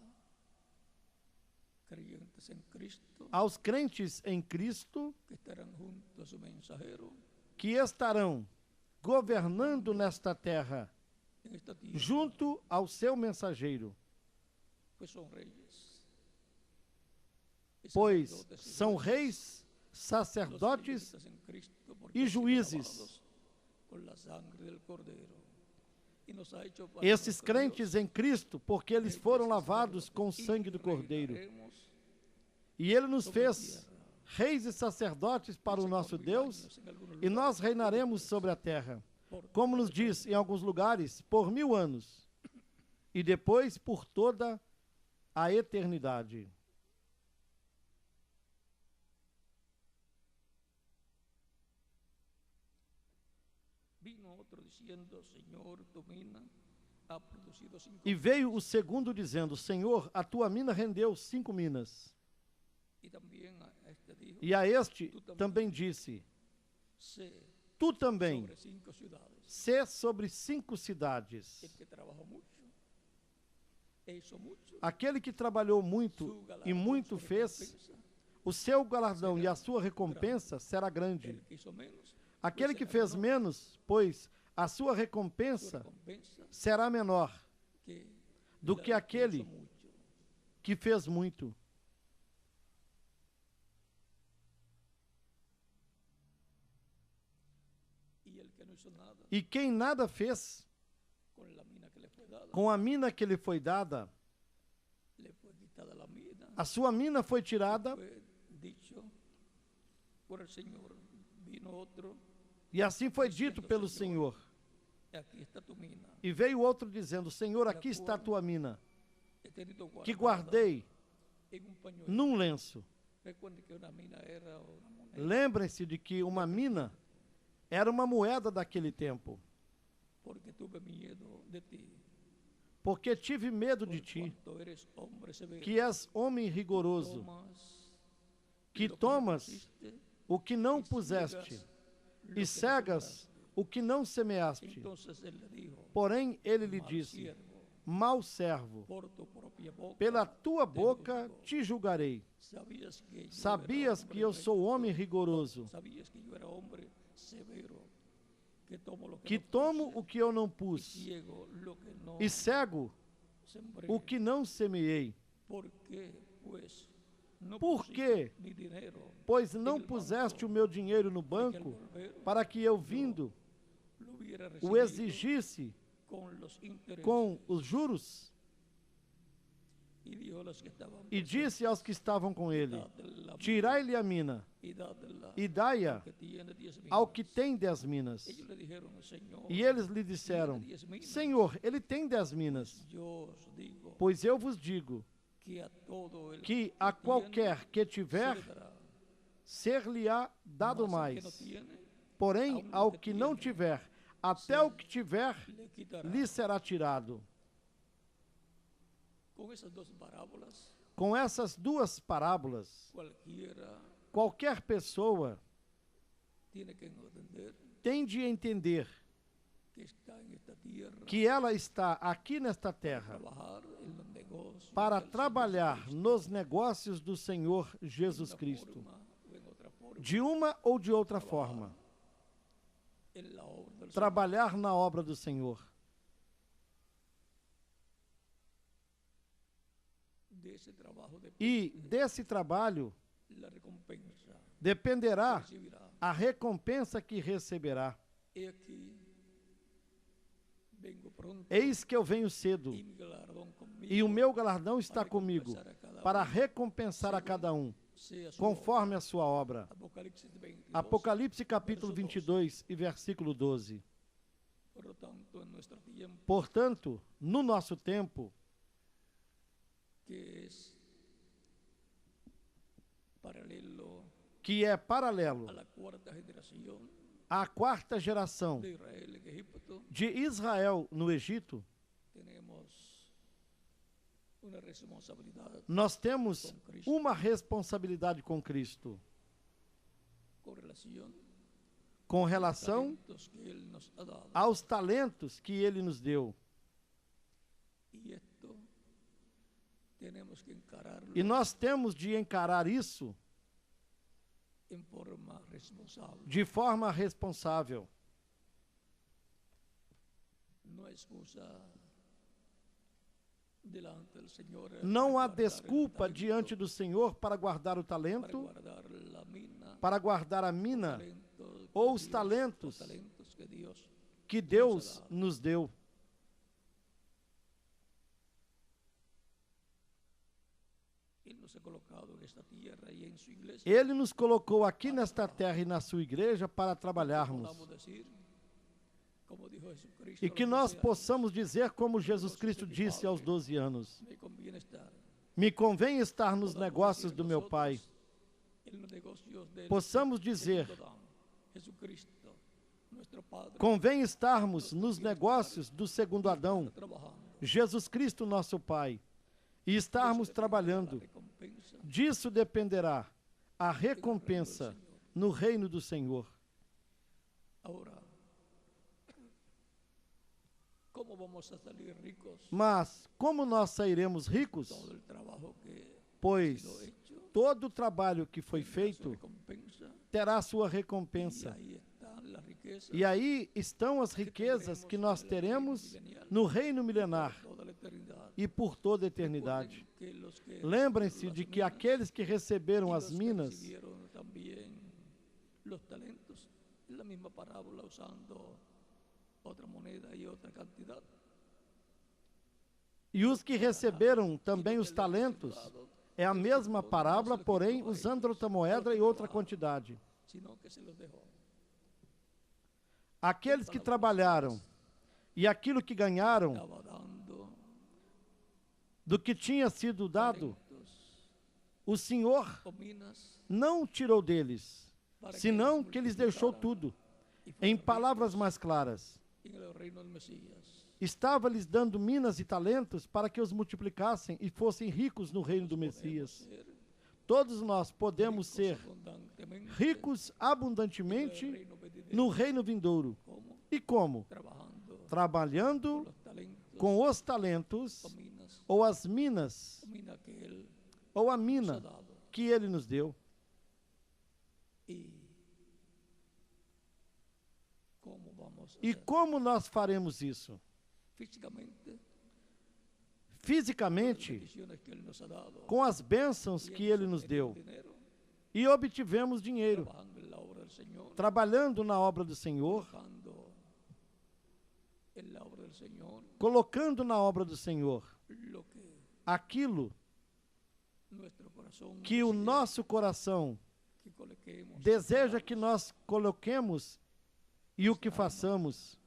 creyentes en Cristo, aos crentes em Cristo, que estarán junto a su mensajero que estarão governando nesta terra, en esta tierra, junto ao seu mensageiro, pues son reyes, y pois sacerdotes y são jueces, reis, los sacerdotes creyentes en Cristo, porque e han sido juízes. lavados con la sangre del Cordero, y nos ha hecho para Esses nuestro crentes Dios em Cristo, porque eles foram lavados com o sangue do Cordeiro. reinaremos E ele nos sobre fez a tierra. reis e sacerdotes para o nosso Deus, En algunos e nós lugares, reinaremos sobre a terra, por como nos diz em alguns lugares, por 1000 anos, e depois por toda a eternidade. Vino otro diciendo, Señor, tu mina ha producido 5 E veio o segundo dizendo, Senhor, a tua mina rendeu 5 minas. y también a este dijo, E a este também disse, sé tu também, sobre 5 ciudades. sê sobre 5 cidades. El que trabajó mucho, hizo mucho, Aquele que trabalhou muito su galardón, e muito su fez, recompensa. o seu galardão e a sua recompensa será grande. El que hizo menos, Aquele pues que será fez menor. menos, pois a sua Su recompensa recompensa será menor que do la que del aquele hizo mucho. que fez muito. Y el que no hizo nada E quem nada fez con la mina que le fue dada, com a mina que lhe foi dada, le fue quitada la mina, a sua mina foi tirada, fue dicho por el Señor. Vino otro, e assim foi dito pelo Senhor. aquí está tu mina, E veio outro dizendo, Senhor, aqui está a tua mina, he tenido que guardada guardei en un pañuelo. num lenço. Recuerde que una mina era una moneda. Lembrem-se de que uma mina era uma moeda daquele tempo, Porque tuve miedo de ti, porque tive medo de por ti, cuanto eres hombre severo, que és homem rigoroso, tomas que lo que no tomas pusiste, o que não y puseste ciegas lo e que no cegas sembraste. o que não semeaste. Entonces él le dijo, Porém, ele lhe mal disse, siervo, mau servo, por tu propia boca pela tua te boca juzgo. te julgarei. Sabías que yo Sabias que eu sou homem era rigoroso, sabías que yo era hombre severo, que tomo lo que que no tomo puse, o que eu não y pus, ciego lo que no e cego sembré. o que não semeei. Porque, pues, no Por pusiste quê? mi dinero Pois não en el puseste banco, o meu dinheiro no de que al banco, volver para que eu vindo lo hubiera o recibido exigisse con los intereses. com os juros. Y dijo a los que estaban E disse aos que estavam com ele, presentes, "Dadle tirai-lhe a mina, y dádela e dai-a al que tiene 10 minas". ao que tem 10 minas. Ellos le dijeron, Señor, E eles lhe disseram, tiene 10 minas. Senhor, ele tem 10 minas. Yo os digo Pois eu vos digo que a todo el que a que qualquer que tiene, tiver, se le dará. ser-lhe-á dado Mas al que no mais. tiene, Porém, ao que não tiver, até o que tiver, le quitará. lhe será tirado. Con esas dos parábolas, Com essas duas parábolas, cualquiera qualquer pessoa tiene que entender tem de entender que está en esta tierra que ela está aqui nesta terra trabajar en los negocios para del Señor trabalhar Jesucristo, nos negócios do Senhor Jesus de una Cristo, forma o en otra forma, de uma ou de outra forma, en la obra del Señor. trabalhar na obra do Senhor. De ese trabajo E desse trabalho la recompensa dependerá recibirá. a recompensa que receberá. He aquí, vengo pronto, Eis que eu venho cedo, y mi galardón conmigo, e o meu galardão está para comigo, recompensar a cada para uno recompensar a cada um, conforme a sua obra. Apocalipse 22. Apocalipse capítulo 22 e versículo 12. Portanto, no nosso tempo, que é paralelo à quarta geração de Israel no Egito, nós temos uma responsabilidade com Cristo, com relação aos talentos que Ele nos deu. E nós temos de encarar isso de forma responsável. Não há desculpa diante do Senhor para guardar o talento, para guardar a mina ou os talentos que Deus nos deu. Ele nos colocou aqui nesta terra e na sua igreja para trabalharmos. E que nós possamos dizer como Jesus Cristo disse aos 12 anos: me convém estar nos negócios do meu Pai. Possamos dizer: convém estarmos nos negócios do segundo Adão, Jesus Cristo nosso Pai, e estarmos trabalhando. Disso dependerá a recompensa no reino do Senhor. Mas como nós sairemos ricos? Pois todo o trabalho que foi feito terá sua recompensa. E aí estão as riquezas que nós teremos no reino milenar e por toda a eternidade. Lembrem-se de que aqueles que receberam as minas e os que receberam também os talentos, é a mesma parábola, porém usando outra moeda e outra quantidade. Aqueles que trabalharam e aquilo que ganharam do que tinha sido dado, o Senhor não tirou deles, senão que lhes deixou tudo. Em palavras mais claras, estava lhes dando minas e talentos para que os multiplicassem e fossem ricos no reino do Messias. Todos nós podemos ser ricos abundantemente no reino vindouro. E como? Trabalhando com os talentos ou as minas ou a mina que Ele nos deu. E como nós faremos isso? Fisicamente, com as bênçãos que Ele nos deu. E obtivemos dinheiro, trabalhando na obra do Senhor, colocando na obra do Senhor aquilo que o nosso coração deseja que nós coloquemos e o que façamos,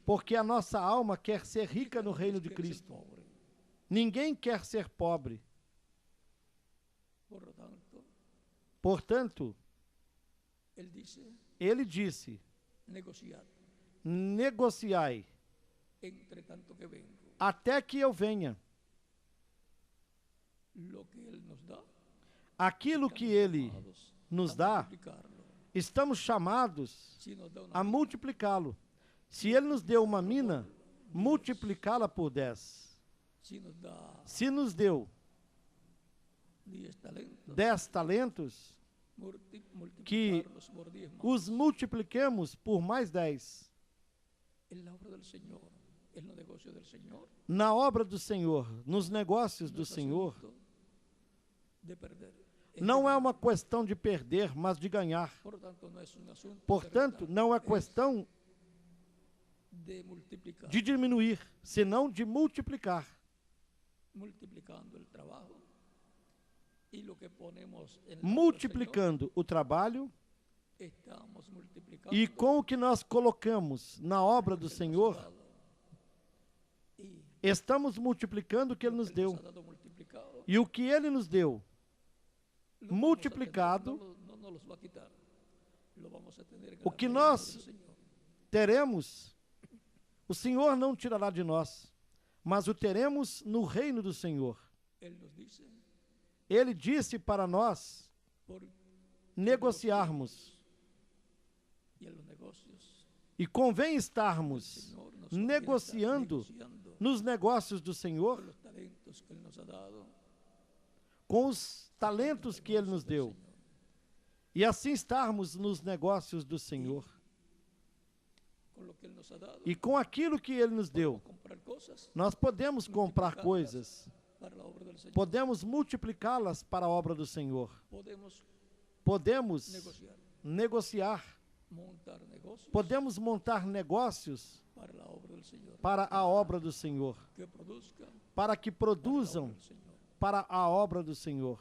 porque a nossa alma quer ser rica no reino de Cristo. Ninguém quer ser pobre. Portanto, ele disse: negociai até que eu venha. Aquilo que Ele nos dá, estamos chamados a multiplicá-lo. Se Ele nos deu uma mina, multiplicá-la por 10. Se nos deu 10 talentos, que os multipliquemos por mais 10. Na obra do Senhor, nos negócios do Senhor, não é uma questão de perder, mas de ganhar. Portanto, não é questão de diminuir, senão de multiplicar. multiplicando o trabalho, estamos multiplicando e com o que nós colocamos na obra do Senhor, estamos multiplicando o que Ele nos deu. E o que Ele nos deu, multiplicado, o que nós teremos, o Senhor não tirará de nós, mas o teremos no reino do Senhor. Ele disse para nós negociarmos. E convém estarmos negociando nos negócios do Senhor com os talentos que Ele nos deu. E assim estarmos nos negócios do Senhor. E com aquilo que Ele nos deu, nós podemos comprar coisas, podemos multiplicá-las para a obra do Senhor. Podemos negociar. Podemos montar negócios para a obra do Senhor, para que produzam para a obra do Senhor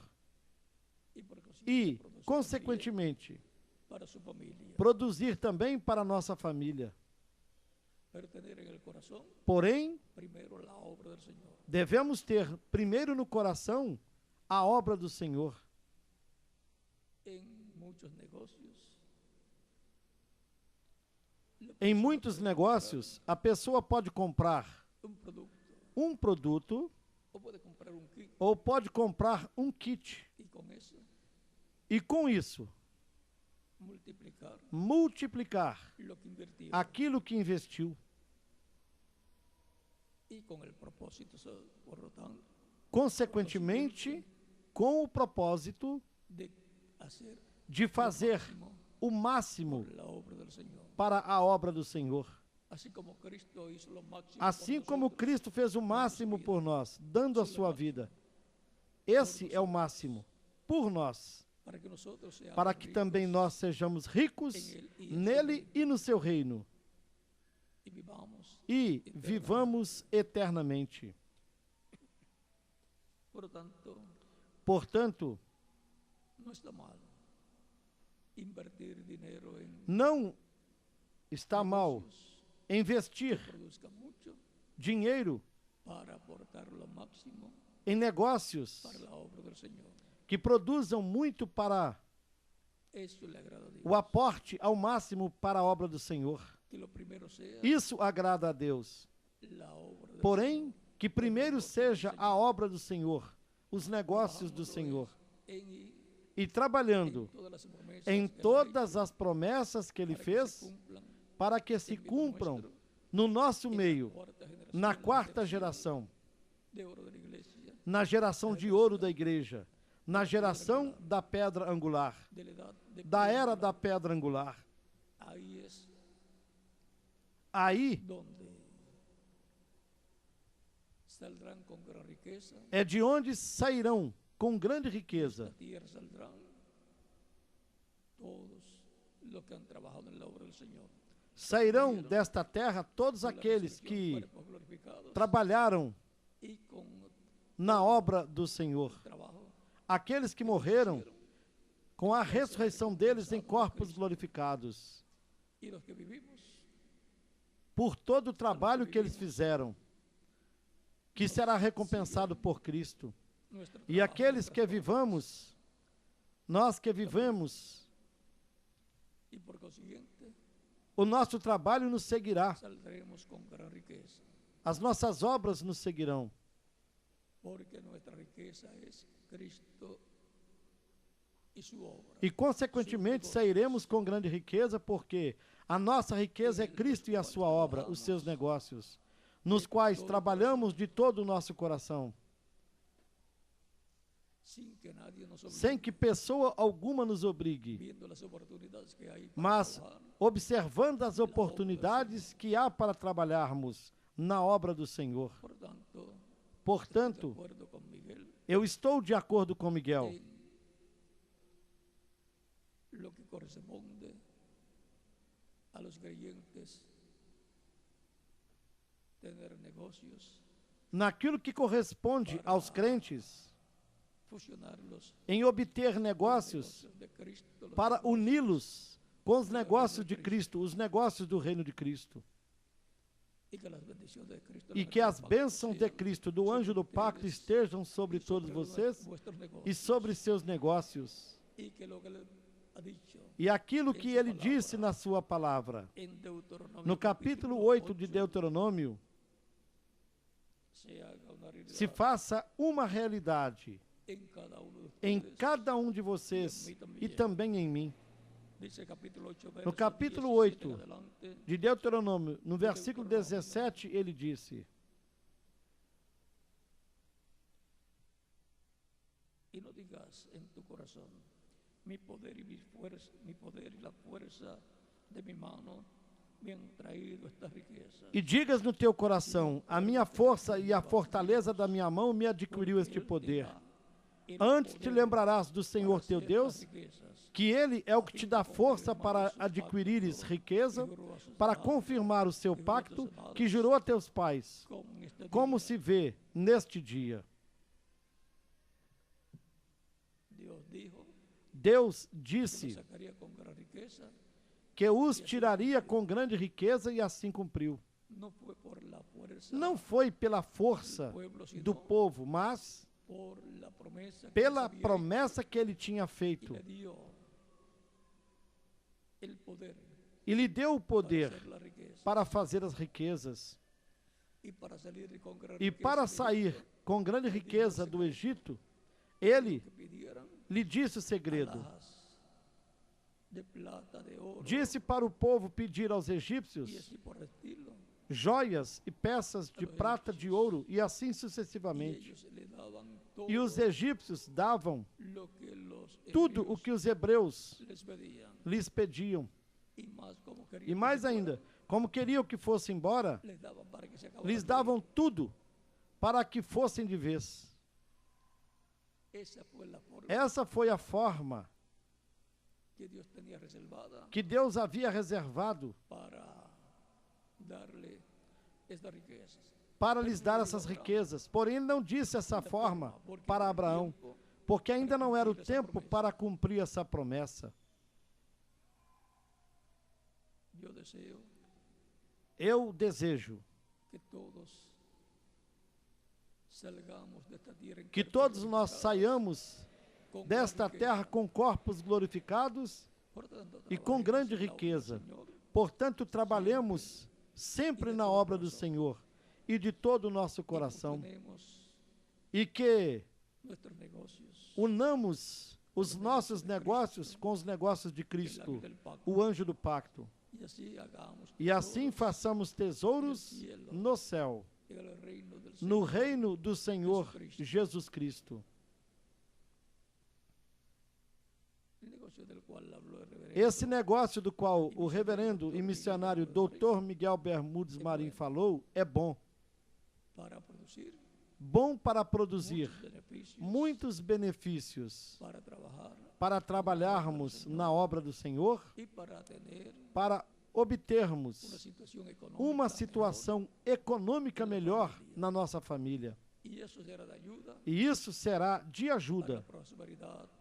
e, consequentemente, produzir também para a nossa família. Porém, devemos ter primeiro no coração a obra do Senhor. Em muitos negócios, a pessoa pode comprar um produto ou pode comprar um kit. E com isso, multiplicar aquilo que investiu. Consequentemente, com o propósito de fazer o máximo para a obra do Senhor. Assim como Cristo fez o máximo por nós, dando a sua vida. Esse é o máximo por nós, para que também nós sejamos ricos nele e no seu reino. E vivamos eternamente. Portanto, não está mal investir dinheiro em negócios que produzam muito para o aporte ao máximo para a obra do Senhor. Isso agrada a Deus. Porém, que primeiro seja a obra do Senhor, os negócios do Senhor. E trabalhando em todas as promessas que Ele fez, para que se cumpram no nosso meio, na quarta geração, na geração de ouro da igreja, na geração da pedra angular, da era da pedra angular. Aí é de onde sairão com grande riqueza sairão desta terra todos aqueles que trabalharam na obra do Senhor, aqueles que morreram com a ressurreição deles em corpos glorificados, por todo o trabalho que eles fizeram, que será recompensado por Cristo. E aqueles que vivamos, nós que vivemos, o nosso trabalho nos seguirá, as nossas obras nos seguirão, e consequentemente sairemos com grande riqueza, porque a nossa riqueza é Cristo e a sua obra, os seus negócios, nos quais trabalhamos de todo o nosso coração, sem que pessoa alguma nos obrigue, mas observando as oportunidades que há para trabalharmos na obra do Senhor. Portanto, eu estou de acordo com Miguel naquilo que corresponde aos crentes em obter negócios para uni-los com os negócios de Cristo, os negócios do reino de Cristo. E que as bênçãos de Cristo, do anjo do pacto, estejam sobre todos vocês e sobre seus negócios. E aquilo que ele disse na sua palavra, no capítulo 8 de Deuteronômio, se faça uma realidade em cada um de vocês e também em mim. No capítulo 8 de Deuteronômio, no versículo 17, ele disse: E não digas em tu coração, mi poder y la fuerza de mi mano me han traído estas riquezas. E digas no teu coração, a minha força e a fortaleza da minha mão me adquiriu este poder. Antes te lembrarás do Senhor teu Deus, que Ele é o que te dá força para adquirires riqueza, para confirmar o seu pacto que jurou a teus pais, como se vê neste dia. Deus disse que os tiraria com grande riqueza e assim cumpriu. Não foi pela força do povo, mas pela promessa que ele tinha feito. E lhe deu o poder para fazer as riquezas. E para sair com grande riqueza do Egito, ele lhe disse o segredo. Disse para o povo pedir aos egípcios joias e peças de prata, de ouro, e assim sucessivamente. E os egípcios davam tudo o que os hebreus lhes pediam. E mais ainda, como queriam que fosse embora, lhes davam tudo para que fossem de vez. Essa foi a forma que Deus havia reservado para lhes dar essas riquezas. Porém, ele não disse essa forma para Abraão, porque ainda não era o tempo para cumprir essa promessa. Eu desejo que todos nós saiamos desta terra com corpos glorificados e com grande riqueza. Portanto, trabalhemos sempre na obra do Senhor e de todo o nosso coração, e que unamos os nossos negócios com os negócios de Cristo, o anjo do pacto, e assim façamos tesouros no céu, no reino do Senhor Jesus Cristo. Esse negócio do qual o reverendo e missionário Dr. Miguel Bermudes Marim falou é bom. Bom para produzir muitos benefícios, para trabalharmos na obra do Senhor, para obtermos uma situação econômica melhor na nossa família. E isso será de ajuda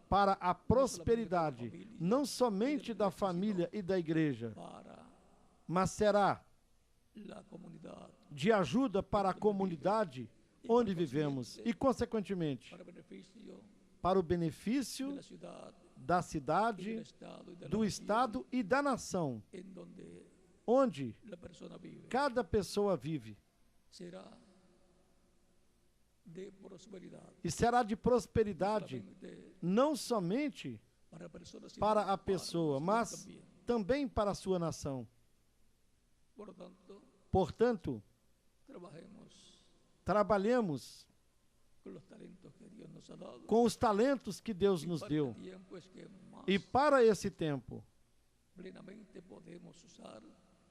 para a prosperidade, não somente da família e da igreja, mas será de ajuda para a comunidade onde vivemos e, consequentemente, para o benefício da cidade, do estado e da nação, onde cada pessoa vive. E será de prosperidade, não somente para a pessoa, mas também para a sua nação. Portanto, trabalhemos com os talentos que Deus nos deu. E para esse tempo,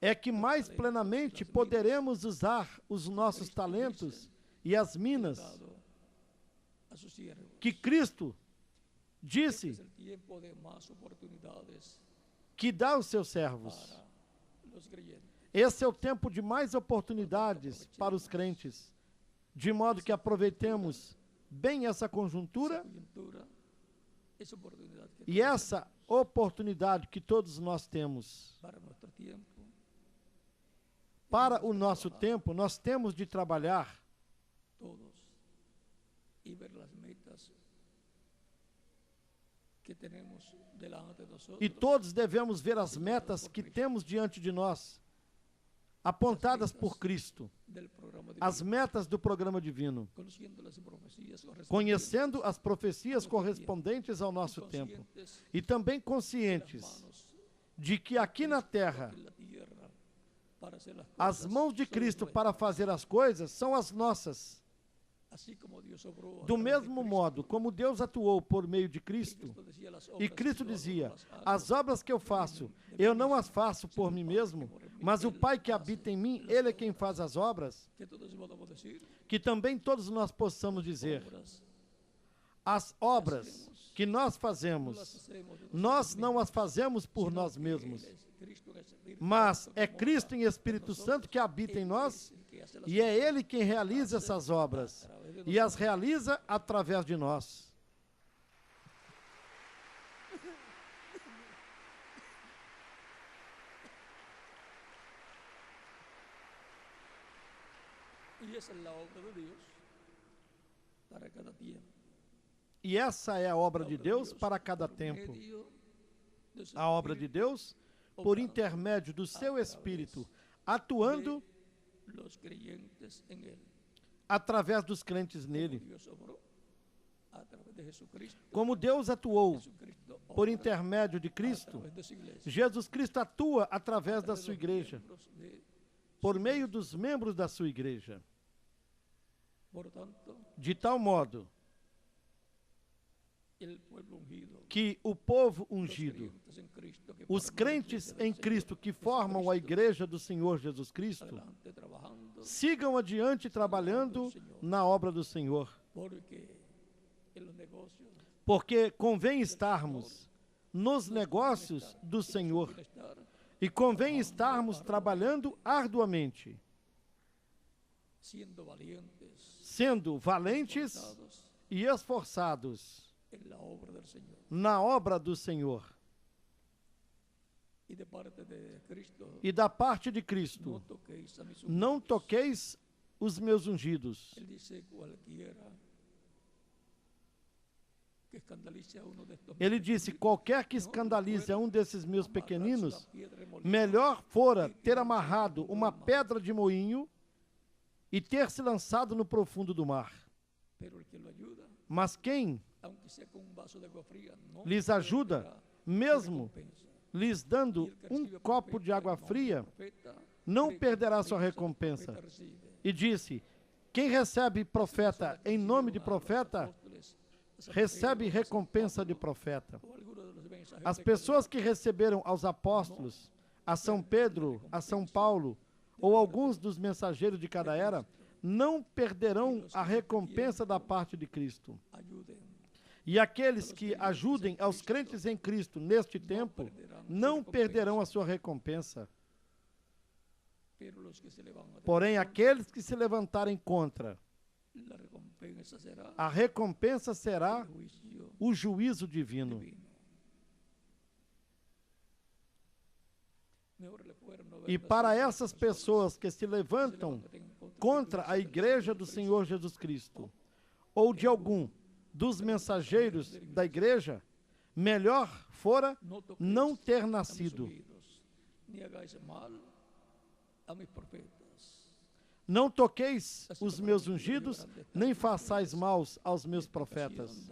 é que mais plenamente poderemos usar os nossos talentos e as minas que Cristo disse que dá aos seus servos. Esse é o tempo de mais oportunidades para os crentes, de modo que aproveitemos bem essa conjuntura esa oportunidad que e essa oportunidade que todos nós temos. para nuestro tiempo, Para o nosso tempo, nós temos de trabalhar todos y ver las metas que tenemos delante de nosotros. e todos devemos ver as metas que temos diante de nós, apontadas por Cristo, del programa de as metas do programa divino, conociendo las profecías conhecendo as profecias correspondentes ao nosso tempo e também conscientes de que aqui na terra en la tierra para hacer las as cosas mãos de son Cristo nuestras. para fazer as coisas são as nossas. Así como Dios obró a Do través de mesmo Cristo, modo como Deus atuou por meio de Cristo, Cristo decía, "Las e obras Cristo que yo dizia: hago, las hago as obras que eu faço, eu não as faço por mim mesmo, mas o Pai que habita em mim, Ele é quem faz as obras. que todos podamos decir, Que também todos nós possamos dizer: obras as obras que nós no las fazemos, hacemos de nós não as fazemos por sino nós que mesmos, Él es Cristo en el Espíritu mas Santo que é mora Cristo em en Espírito nosotros. Santo que habita em Él nós, es el que hace las e é cosas Ele quem realiza essas obras, e as realiza através de nós. y esa es la obra de Dios para cada tiempo. E essa é a obra de Deus para cada tempo. Medio de su A obra de Deus, por intermédio do seu Espírito, atuando los creyentes en Él. através dos crentes nele. Dios obró a través de Jesucristo. Como Deus atuou Jesucristo por obra intermédio de a Cristo, través de su iglesia. Jesus Cristo atua através da de sua los igreja, miembros de- por meio dos membros da sua igreja. Por tanto, De tal modo el pueblo ungido, que o povo los ungido, creyentes en Cristo que os forman la crentes iglesia del em Señor Cristo que formam a Jesucristo, igreja do Senhor Jesus Cristo, adelante trabajando, sigam adiante trabalhando na obra do Senhor, porque en los negocios porque convém estarmos nos negócios do Senhor quiere estar e convém estarmos trabalhando arduamente, siendo valientes, sendo valentes esforzados e esforçados en la obra del Señor. na obra do Senhor. Y de parte de Cristo, E da parte de no Cristo, toquéis a mis não ungidos. toqueis os meus ungidos. Él dice cualquiera que escandalice a uno de estos Ele mis disse: pequeninos, qualquer que escandalize a um desses meus amarraos pequeninos, una piedra de molino, melhor fora ter amarrado uma pedra de moinho e ter se lançado no profundo do mar. pero el que lo ayuda, Mas quem aunque sea con un vaso de agua fría, no lhes ajuda, perderá mesmo su recompensa. lhes Y dando el que um recibe copo de profeta água en nombre fria, del profeta, não cree que perderá el sua recompensa recompensa. recibe. E disse: quem recebe profeta em nome de profeta, recebe recompensa de profeta. As pessoas que receberam aos apóstolos, a São Pedro, a São Paulo, ou alguns dos mensageiros de cada era, não perderão a recompensa da parte de Cristo. E aqueles que ajudem aos crentes em Cristo neste tempo, não perderão a sua recompensa. Porém, aqueles que se levantarem contra, a recompensa será o juízo divino. E para essas pessoas que se levantam contra a igreja do Senhor Jesus Cristo, ou de algum dos mensageiros da igreja, melhor fora não ter nascido. Não toqueis os meus ungidos, nem façais maus aos meus profetas.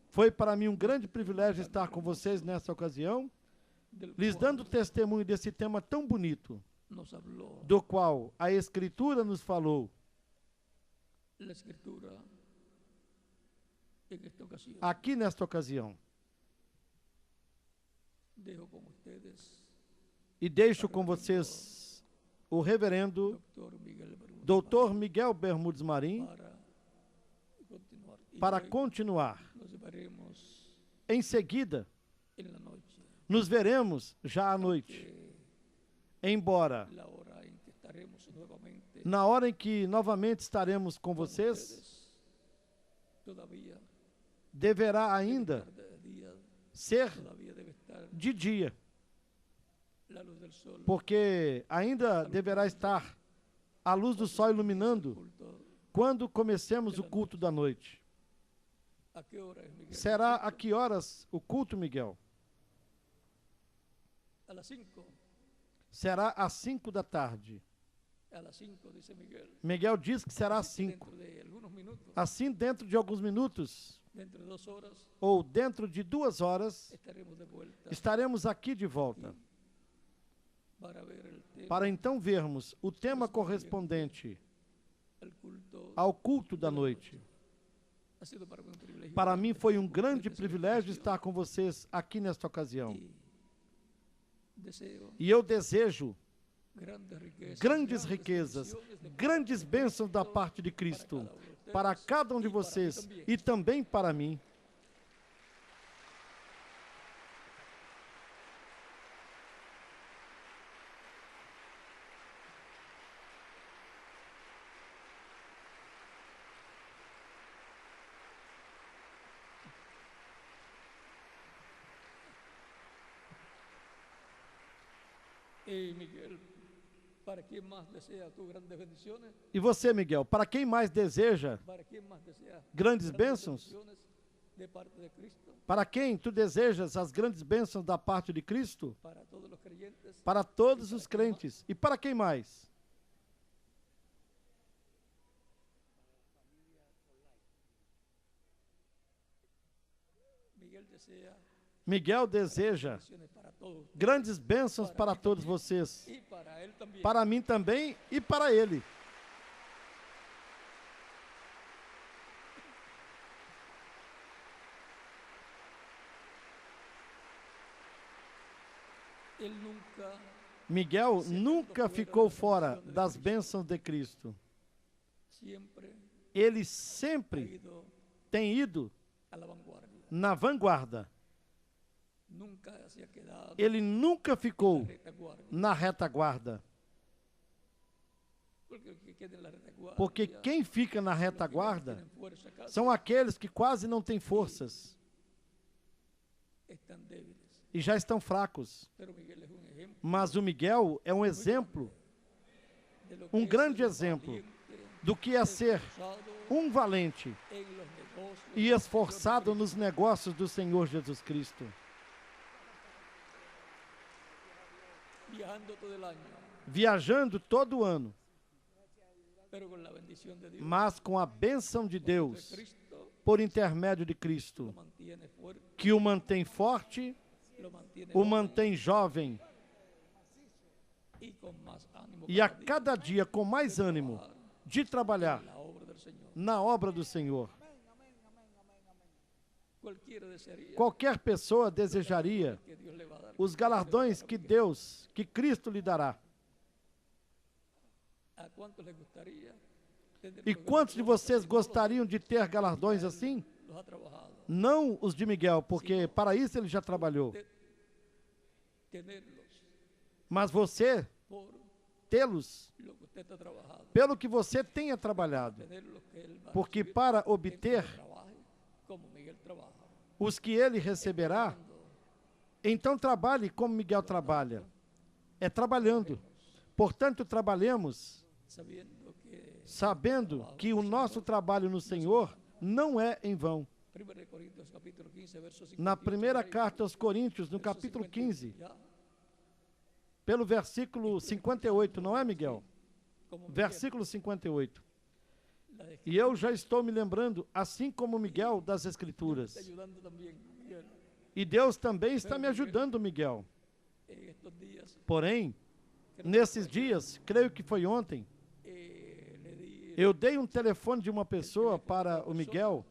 Foi para mim um grande privilégio estar com vocês nessa ocasião, lhes dando testemunho desse tema tão bonito, do qual a Escritura nos falou. Aqui nesta ocasião. E deixo com vocês o reverendo Dr. Miguel Bermudes Marim para continuar. Em seguida, nos veremos já à noite, embora na hora em que novamente estaremos com vocês, deverá ainda ser de dia, porque ainda deverá estar a luz do sol iluminando quando comecemos o culto da noite. Será a que horas o culto, Miguel? Será às 5 da tarde. Miguel diz que será às 5. Assim, dentro de alguns minutos, ou dentro de 2 horas, estaremos aqui de volta, para então vermos o tema correspondente ao culto da noite. Para mim foi um grande privilégio estar com vocês aqui nesta ocasião. E eu desejo grandes riquezas, grandes bênçãos da parte de Cristo para cada um de vocês e também para mim. E você, Miguel, para quem mais deseja grandes bênçãos? Para quem tu desejas as grandes bênçãos da parte de Cristo? Para todos os crentes. E para quem mais? Miguel deseja grandes bênçãos para todos vocês, para mim também e para ele. Miguel nunca ficou fora das bênçãos de Cristo. Ele sempre tem ido na vanguarda. Ele nunca ficou na retaguarda. Porque quem fica na retaguarda são aqueles que quase não têm forças e já estão fracos. Mas o Miguel é um exemplo, um grande exemplo do que é ser um valente e esforçado nos negócios do Senhor Jesus Cristo. Viajando todo o ano, mas com a bênção de Deus, por intermédio de Cristo, que o mantém forte, o mantém jovem, e a cada dia com mais ânimo de trabalhar na obra do Senhor. Qualquer pessoa desejaria os galardões que Deus, que Cristo lhe dará. E quantos de vocês gostariam de ter galardões assim? Não os de Miguel, porque para isso ele já trabalhou. Mas você tê-los pelo que você tenha trabalhado. Porque para obter os que ele receberá, então trabalhe como Miguel trabalha. É trabalhando. Portanto, trabalhemos sabendo que o nosso trabalho no Senhor não é em vão. Na primeira carta aos Coríntios, no capítulo 15, pelo versículo 58, não é, Miguel? Versículo 58. E eu já estou me lembrando, assim como Miguel, das Escrituras. E Deus também está me ajudando, Miguel. Porém, nesses dias, creio que foi ontem, eu dei um telefone de uma pessoa para o Miguel,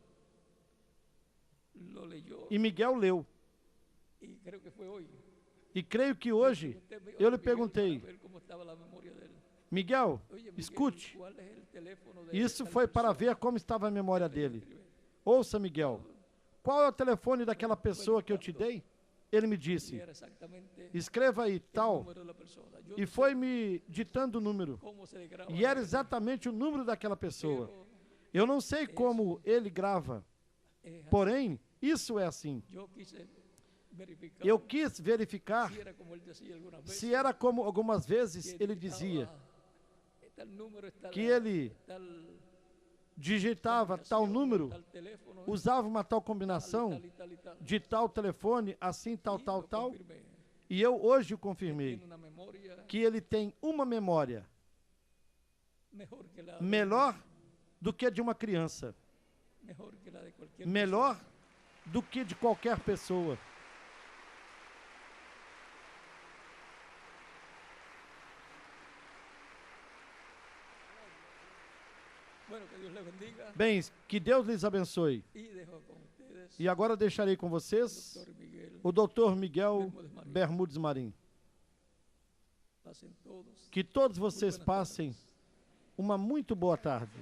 e Miguel leu. E creio que hoje, eu lhe perguntei, Miguel, escute, isso foi para ver como estava a memória dele. Ouça, Miguel, qual é o telefone daquela pessoa que eu te dei? Ele me disse, escreva aí, tal, e foi me ditando o número, e era exatamente o número daquela pessoa. Eu não sei como ele grava, Porém, isso é assim. Eu quis verificar se era como algumas vezes ele dizia que ele digitava tal número, usava uma tal combinação de tal telefone, assim, tal. E eu hoje confirmei que ele tem uma memória melhor do que a de uma criança, melhor do que de qualquer pessoa. Bem, que Deus lhes abençoe. E agora deixarei com vocês o Dr. Miguel Bermudes Marim. Que todos vocês passem uma muito boa tarde.